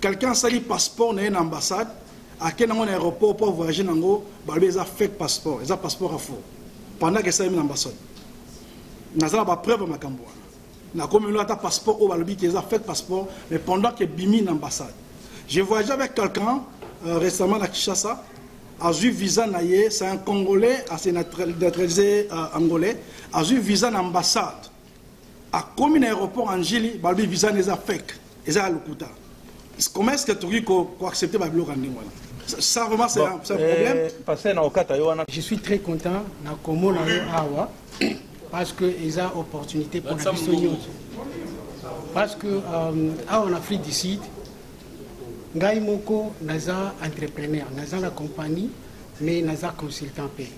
Quelqu'un sali passeport na une ambassade à quel aéroport pour voyager nango, ba les a fake passeport, les a passeport à faux. Pendant que ça est une ambassade. Nazala ba preuve makambo. Na comme un passeport au Balobi qui a fait passeport, mais pendant que Bimi une ambassade. J'ai voyagé avec quelqu'un récemment à Kinshasa, a eu visa naïe, c'est un Congolais, assez naturalisé angolais, a eu visa en ambassade. A comme un aéroport en Gili, Balobi visa n'est pas fake, et ça a le coût. Comment est-ce que tu dis qu'on accepte Babilo Randing? Ça vraiment c'est un problème.
Je suis très content na Komo na Awa. Parce qu'ils ont opportunité pour la mission. Parce que en Afrique du Sud, Ngai Moko naza entrepreneur, naza la compagnie, mais naza consultant pay.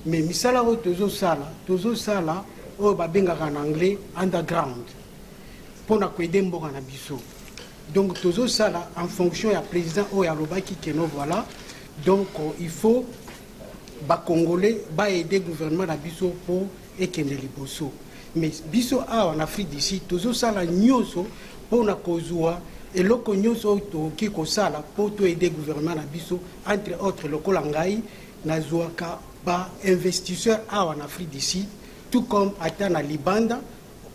Mais misala o tozo sala o babenga en anglais underground. Pour na kwede mboka na biso. Donc tozo sala en fonction ya président o ya lobaki keno voilà. Donc il faut ba congolais ba aider gouvernement na biso pour et kende liboso. Mais biso en Afrique d'ici tozo sala nyoso pour na kozwa et loko nyoso to ki ko sala pour to aider gouvernement na biso entre autres lokola ngai na zoaka ba investisseur en Afrique d'ici tout comme ata na Libanda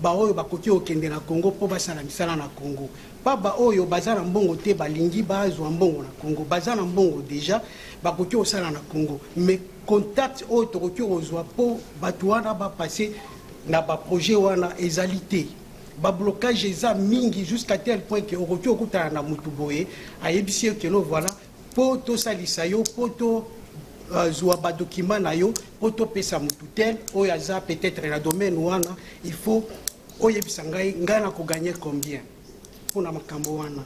baoyo bakoki okende na Congo po basala misala na Congo. Pa baoyo baza na mbongo te balingi bazwa mbongo na Congo. Baza na mbongo déjà bakoki osala na Congo. Mais contact oyo tokoki ozwa po bato wana ba passer na ba projet wana ezalité. Ba blocage eza mingi jusqu'à tel point que okoki okutana na mutu boye ayebisi que no voilà po to salisa yo po to zwa ba document na yo po to pesa mutu tel oyo aza peut-être na domaine wana il faut oyebisa ngai na ko gagner combien pour na makambo wana.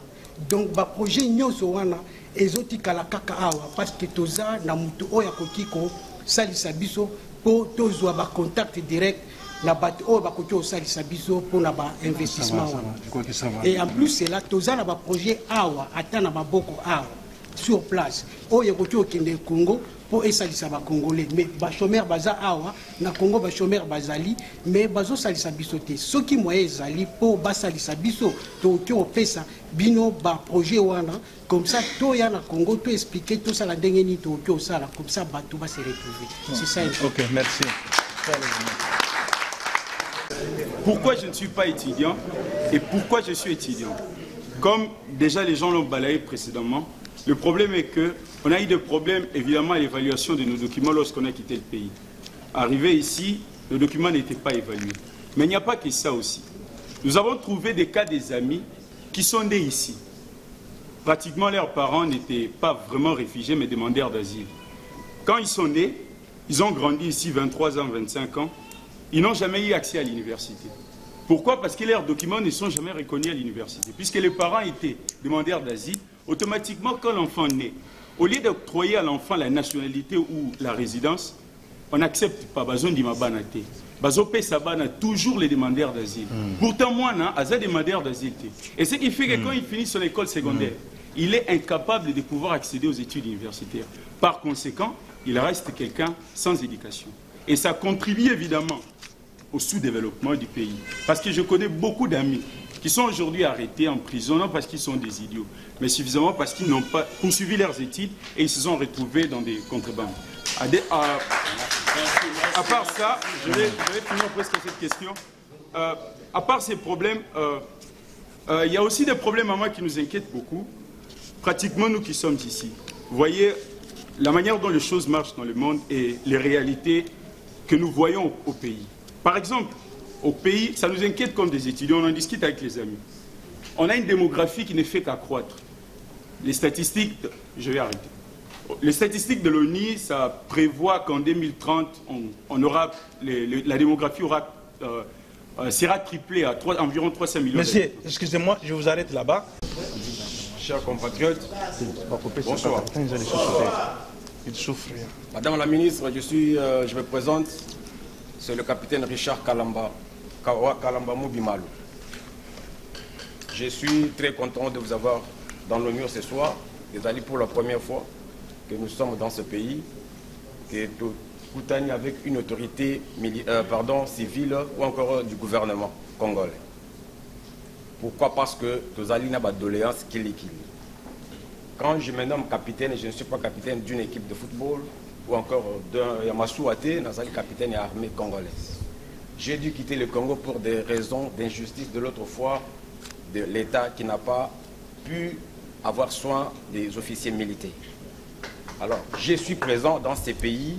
Donc ba projet nyonso wana ezotikala kaka awa parce que toza na mutu oyo akoki ko salisa biso po to zwa ba contact direct na bato oyo bakoki osalisa biso pour na ba investissement wana. Et en plus c'est là toza na ba projet awa ata na maboko awa sur place oyo koki okende Congo pour esalisa ba Congolais. Mais ba chômeur baza awa na Congo ba chômeur bazali mais bazo salisa biso te. Soki moye ezali pour ba salisa biso to ki opesa bino ba projet wana comme ça to ya na Congo to expliquer tout ça la ndenge ni to ki osala comme ça bato ba se retrouver. C'est ça.
OK, merci.
Pourquoi je ne suis pas étudiant et pourquoi je suis étudiant? Comme déjà les gens l'ont balayé précédemment, le problème est qu'on a eu des problèmes évidemment à l'évaluation de nos documents lorsqu'on a quitté le pays. Arrivé ici, le document n'était pas évalué. Mais il n'y a pas que ça aussi. Nous avons trouvé des cas des amis qui sont nés ici. Pratiquement leurs parents n'étaient pas vraiment réfugiés mais demandeurs d'asile. Quand ils sont nés, ils ont grandi ici 23 ans, 25 ans. Ils n'ont jamais eu accès à l'université. Pourquoi? Parce que leurs documents ne sont jamais reconnus à l'université. Puisque les parents étaient demandeurs d'asile, automatiquement, quand l'enfant naît, au lieu d'octroyer à l'enfant la nationalité ou la résidence, on n'accepte pas. Bazon di mabana te. Bazo pe sabana toujours les demandeurs d'asile. Pourtant, moi, Aza demandeur d'asile. Et ce qui fait que quand il finit son école secondaire, il est incapable de pouvoir accéder aux études universitaires. Par conséquent, il reste quelqu'un sans éducation. Et ça contribue évidemment au sous-développement du pays. Parce que je connais beaucoup d'amis qui sont aujourd'hui arrêtés en prison, non parce qu'ils sont des idiots, mais suffisamment parce qu'ils n'ont pas poursuivi leurs études et ils se sont retrouvés dans des contrebandes. À part ça, je vais finir presque cette question. À part ces problèmes, il y a aussi des problèmes à moi qui nous inquiètent beaucoup. Pratiquement nous qui sommes ici. Vous voyez la manière dont les choses marchent dans le monde et les réalités que nous voyons au pays. Par exemple, au pays, ça nous inquiète comme des étudiants, on en discute avec les amis. On a une démographie qui ne fait qu'accroître. Les statistiques, je vais arrêter. Les statistiques de l'ONU, ça prévoit qu'en 2030, on aura, la démographie sera triplée à environ 300 millions.
Monsieur, excusez-moi, je vous arrête là-bas.
Chers compatriotes, bonsoir. Madame la ministre, je me présente, c'est le capitaine Richard Kalamba Moubimalou. Je suis très content de vous avoir dans le mur ce soir. Désolé pour la première fois que nous sommes dans ce pays, qui est coutani avec une autorité civile ou encore du gouvernement congolais. Pourquoi? Parce que Tozali n'a pas de doléance qui l'équipe. Quand je me nomme capitaine, je ne suis pas capitaine d'une équipe de football ou encore d'un Yamassou Até, Nazali capitaine et armée congolaise. J'ai dû quitter le Congo pour des raisons d'injustice de l'autre fois de l'État qui n'a pas pu avoir soin des officiers militaires. Alors, je suis présent dans ces pays,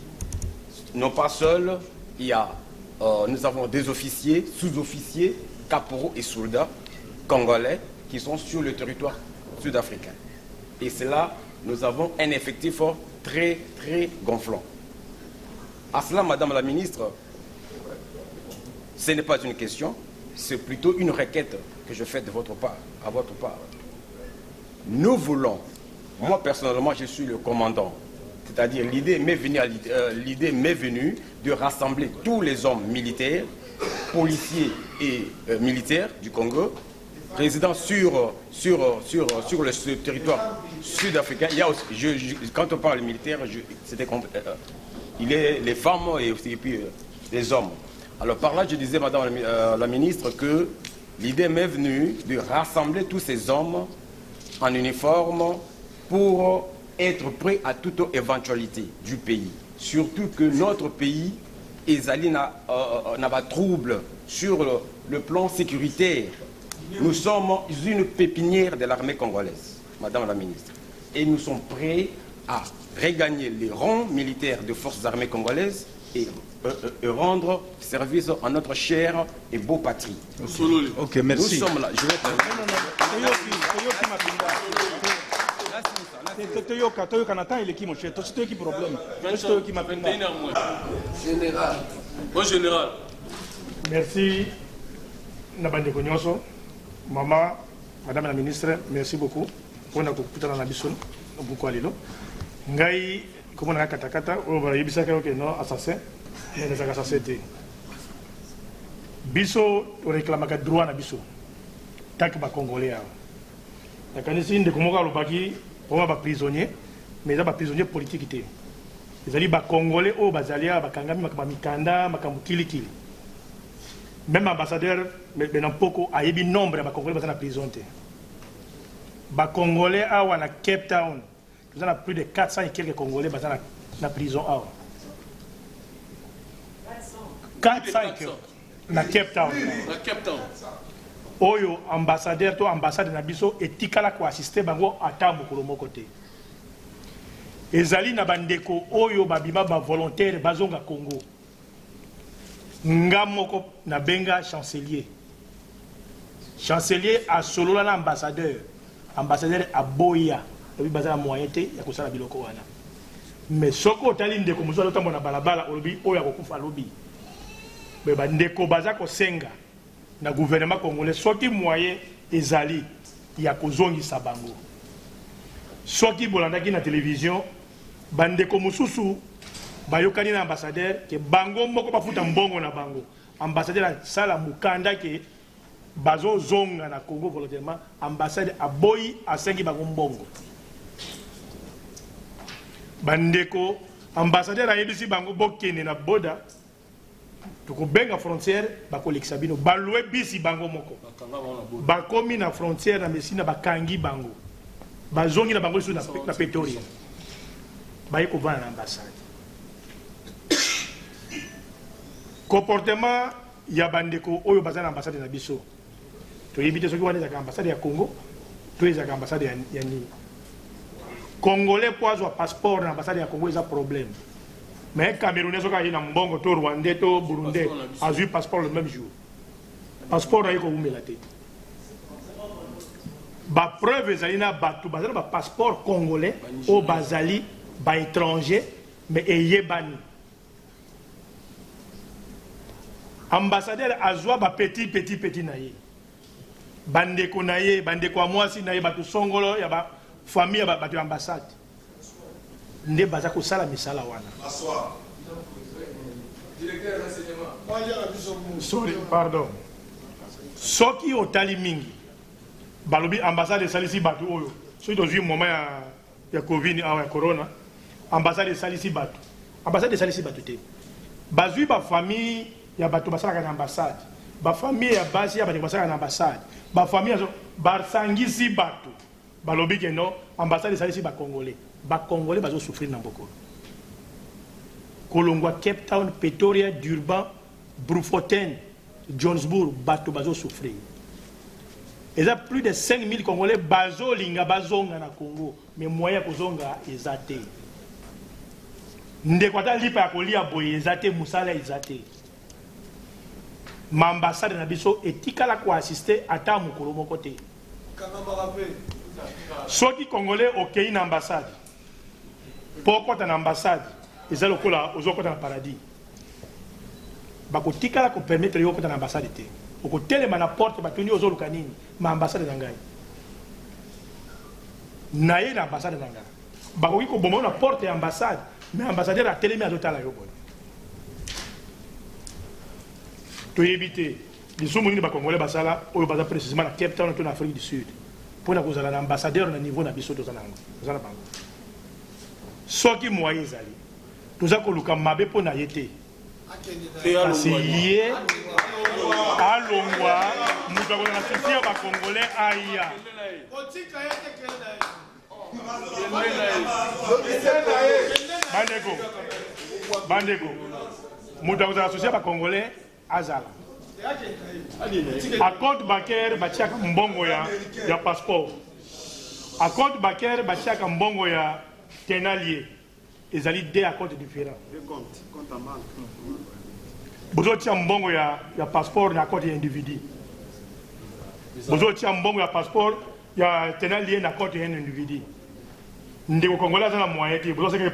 non pas seul, nous avons des officiers, sous-officiers, caporaux et soldats congolais qui sont sur le territoire sud-africain. Et c'est là, nous avons un effectif très, très gonflant. À cela, Madame la Ministre, ce n'est pas une question, c'est plutôt une requête que je fais de votre part, à votre part. Nous voulons, moi personnellement, je suis le commandant, c'est-à-dire l'idée m'est venue de rassembler tous les hommes militaires, policiers et militaires du Congo, résidant sur le territoire sud-africain. Il y a aussi, quand on parle militaire, il est les femmes et puis les hommes. Alors par là, je disais, Madame la Ministre, que l'idée m'est venue de rassembler tous ces hommes en uniforme pour être prêts à toute éventualité du pays. Surtout que notre pays, n'a pas de trouble sur le plan sécuritaire. Nous sommes une pépinière de l'armée congolaise, Madame la ministre. Et nous sommes prêts à regagner les rangs militaires des forces armées congolaises et rendre service à notre chère et beau patrie.
Ok, merci.
Nous sommes là. Je vais
Général. Bon général.
Merci, Nabande Konyoso, maman, madame la ministre, merci beaucoup. Pour nous écouter dans la mission, beaucoup à l'îlot. Ngai, comment on a katakata, on va y bisser que non assassin, mais les assassins étaient. Biso, on réclame que droit na biso. Tak ba congolais. La canisi de comment le baki, on va prisonnier, mais ça va prisonnier politique était. Ils allaient ba congolais au bazalia, ba kangami makamikanda, makamukili. Même ambassadeur, mais n'importe a eu nombre de Congolais dans la prison. Les Congolais à Cape Town, nous avons plus de 400 et quelques Congolais dans la prison. 400 et quelques dans Cape Town. Oyo ambassadeur to ambassade na biso etikala ko assister bango ata mokolo moko te. Ezali na bandeko oyo babima ba volontaire bazonga Congo. Ngamoko na benga chancelier. Chancelier a solo la ambassadeur. Ambassadeur a boya. Obi bazala moyen te ya kosala biloko wana. Mais soko tali ndeko muzo lotambo na balabala olobi oya kokufa lobi. Mais ba ndeko baza ko senga na gouvernement congolais soki moyen ezali ya kozongisa bango. Soki bolandaki na télévision bandeko mususu bayokani na ambassadeur ke bango moko bafuta mbongo na bango. Ambassadeur a sala mukanda ke bazo zonga na Congo volontairement ambassade aboyi asengi bango mbongo. Bandeko ambassadeur a yebisi bango bokene na boda toko benga frontière bakolekisa bino balwe bisi bango moko bakomi na frontière na Messina bakangi bango bazongi na bango su na Pretoria baye ko vana na ambassade. Comportement ya bandeko oyo bazana ambassade na biso to yebite soki wana za ambassade ya Congo to za ambassade ya ni Congolais poazwa passeport na ambassade ya Congo eza problème. Mais Camerounais soka yina mbongo to Rwandais to Burundais a eu passeport le même jour. Passeport ayo ko umela te. Ba preuve ezali na batu bazana ba passeport congolais au bazali ba étranger mais eyebani. Ambassadeur azwa ba petit naye. Bandeko naye, bandeko amwasi naye batu songolo ya ba famille ya batu ambassade. Nde baza ko sala misala wana.
Aswa. Directeur d'enseignement.
Sorry, pardon. Soki otali mingi. Balobi ambassade salisi batu oyo. Soki dozi moment ya Covid ya corona, ambassade salisi batu. Ambassade salisi batu te. Bazui ba famille ya batu basala na ambassade. Ba famille ya basi ya batu basala na ambassade. Ba famille ya barsangisi batu. Balobi ke no ambassade salisi ba congolais. Ba congolais bazo souffrir na boko. Kolongwa, Cape Town, Pretoria, Durban, Bruffontaine, Johannesburg, batu bazo souffrir. Il y a plus de 5000 Congolais bazo linga bazonga na Congo, mais moyen kozonga ezate. Ndekwata lipa kolia boye ezate musala ezate. Ma ambassade na biso etikala ko assister ata mukolo moko te. Soki Congolais okei na ambassade. Pourquoi ta ambassade ezalo kola ozokota na paradis. Bako tikala ko permettre yo kota na ambassade te. Oko telema na porte batuni ozoluka nini ma ambassade na ngai. Naye na ambassade na ngai. Bako ko bomo na porte ya ambassade, mais ambassadeur a telemi azotala yo boy. To éviter les hommes ba congolais basala oyo baza précisément na Cape Town to na Afrique du Sud. Pour na kozala na ambassadeur na niveau na biso to zanango. Zala bango. Soki moyen ezali. Toza koluka mabe po na yete. Kasi ye alongwa mutu akozala susi ya bakongolais aya. Bandeko mutu akozala susi ya bakongolais azala. À compte bancaire, batiaka mbongo ya passeport. À compte bancaire, batiaka mbongo ya tenalier. Ils allaient deux à compte différents.
Compte en banque.
Vous avez un mbongo ya passeport na compte individu. Vous avez un mbongo ya passeport ya tenalier na compte individu. Ndeko Congolais na moyen ti, vous avez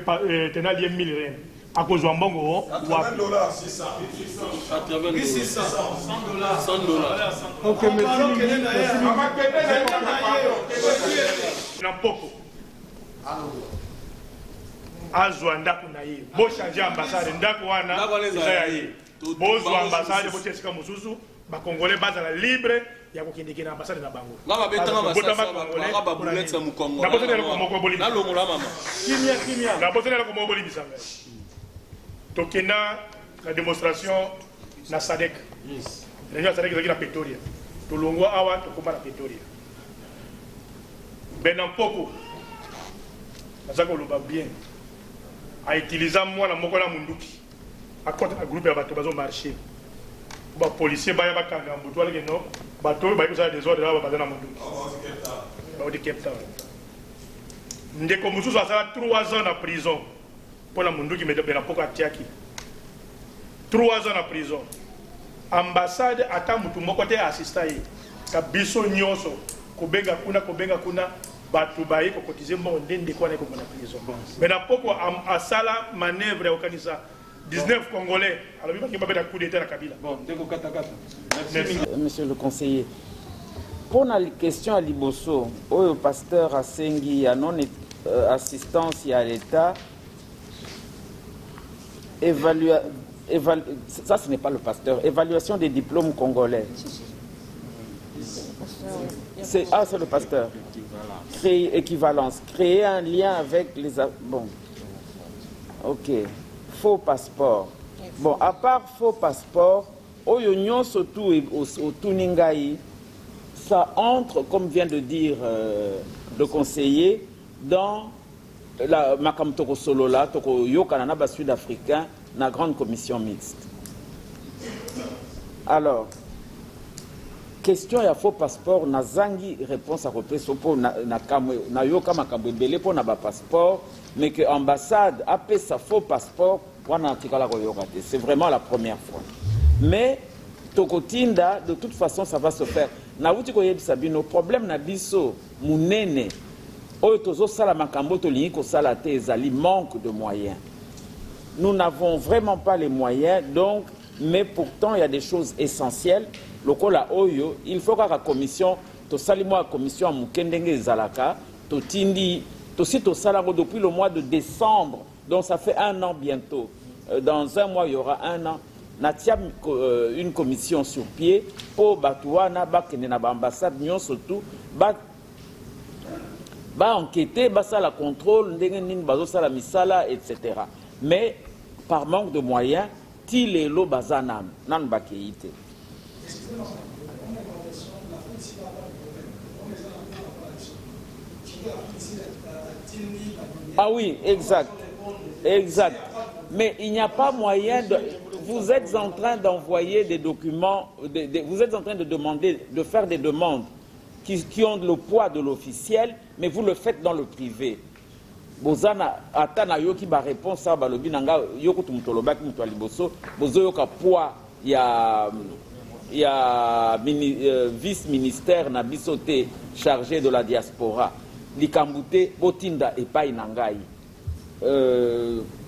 tenalier 1000 rand. À cause d'un bongo, $80, c'est ça.
80
$100.
100 $.
Ok, merci. Nampoko. Azwa ndako na ye. Bo changer ambassade ndako wana. Eza ya ye. Bozwa ambassade bo tesika mususu. Ba Congolais bazala libre ya kokendeke na ambassade na bango.
Ngaba betanga masasa ba bullet sa mukongo.
Na botela ko moko boli.
Na longola mama.
Kimia. Na botela ko moko boli bisanga. Tokena la démonstration na SADC. La SADC est à Pretoria. Tolongwa awa tokoma na Pretoria. Benampoko. Nazako loba bien. A utiliser moi na moko na munduki. A côté na groupe ya bato bazo marcher. Ba policier ba ya ba kanga mbutu wala keno. Bato ba yusa des ordres là ba na munduki. Ba di Cape Town. Ndeko mususu asala 3 ans en prison. Pour la mundu qui me donne à Tiaki. 3 ans en prison. Ambassade attend mutu mokote assistant. Kabiso nyonso. Kobenga kuna. Batubaye ko cotiser mo ndende ko na ko na prison. Mais na poko a sala manœuvre au kanisa 19 Congolais. Alors il va pas coup d'état à Kabila. Bon, deko kata.
Merci. Monsieur le conseiller. Pour la question à Liboso, au pasteur Asengi ya non assistance à l'État. Ça, ce n'est pas le pasteur. Évaluation des diplômes congolais. C'est le pasteur. Créer équivalence. Créer un lien avec les... Bon. Ok. Faux passeport. Bon, à part faux passeport, Oyonyo surtout au Tuningaï, ça entre, comme vient de dire le conseiller, dans... La Makam Toko Solola, Toko Yokanana sud-africain, na grande commission mixte. Alors, question ya faux passeport, na zangi réponse à represso pour na yoka makambo belé pour na ba passeport, mais que ambassade a fait sa faux passeport, c'est vraiment la première fois. Mais Toko Tinda, de toute façon, ça va se faire. Na wuti ko yebi sabino problème na biso munene. Manque de moyens. Nous n'avons vraiment pas les moyens, donc, mais pourtant il y a des choses essentielles. Il faut que la commission, la commission Mukendenge Zalaka, depuis le mois de décembre, donc ça fait 1 an bientôt. Dans 1 mois, il y aura 1 an. Natia une commission sur pied pour Batouana, l'ambassade, surtout. Enquêter, la contrôle, la misala, etc. Mais par manque de moyens, les lots bazanam, nan bakeite. Ah oui, exact. Mais il n'y a pas moyen de... Vous êtes en train d'envoyer des documents, vous êtes en train de demander, de faire des demandes qui ont le poids de l'officiel, mais vous le faites dans le privé. Bozana atana yoki ba réponse à balobi nanga yoko tumtolobaki mutwali boso bozo yoka poids ya vice ministère na bisoté chargé de la diaspora likambute botinda epai nangai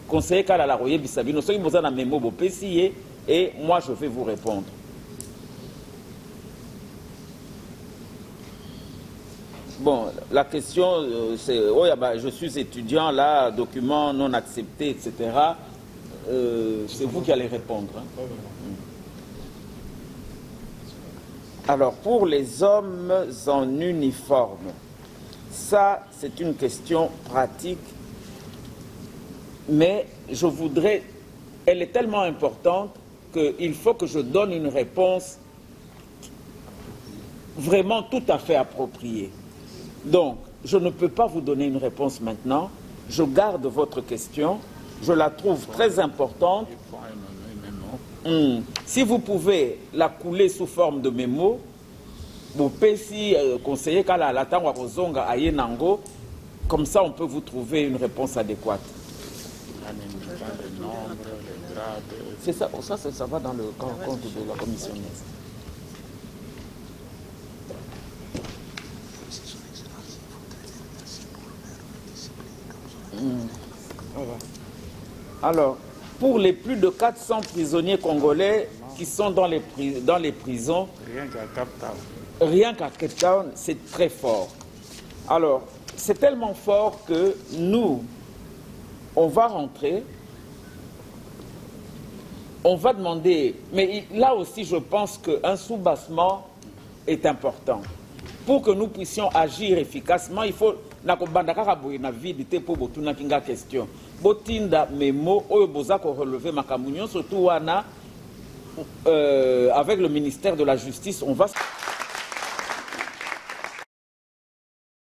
conseiller kala la royer bisabino soki bozana memo bo pesiye et moi je vais vous répondre. Bon, la question, c'est, je suis étudiant, là, document non accepté, etc. C'est vous qui allez répondre. Hein. Alors, pour les hommes en uniforme, ça, c'est une question pratique, mais je voudrais, elle est tellement importante qu'il faut que je donne une réponse vraiment tout à fait appropriée. Donc, je ne peux pas vous donner une réponse maintenant. Je garde votre question. Je la trouve très importante. Si vous pouvez la couler sous forme de mémo, vous pouvez si conseiller qu'à la tango kozonga aye nango, comme ça on peut vous trouver une réponse adéquate. C'est ça, ça va dans le compte de la commission. Alors, pour les plus de 400 prisonniers congolais qui sont dans les prisons, rien qu'à Cape Town, c'est très fort. Alors, c'est tellement fort que nous, on va rentrer, on va demander, mais là aussi je pense qu'un soubassement est important. Pour que nous puissions agir efficacement, il faut na vide pour botuna kinga question. Botinda memo oyo boza ko relever makamunyo surtout wana avec le ministère de la Justice, on va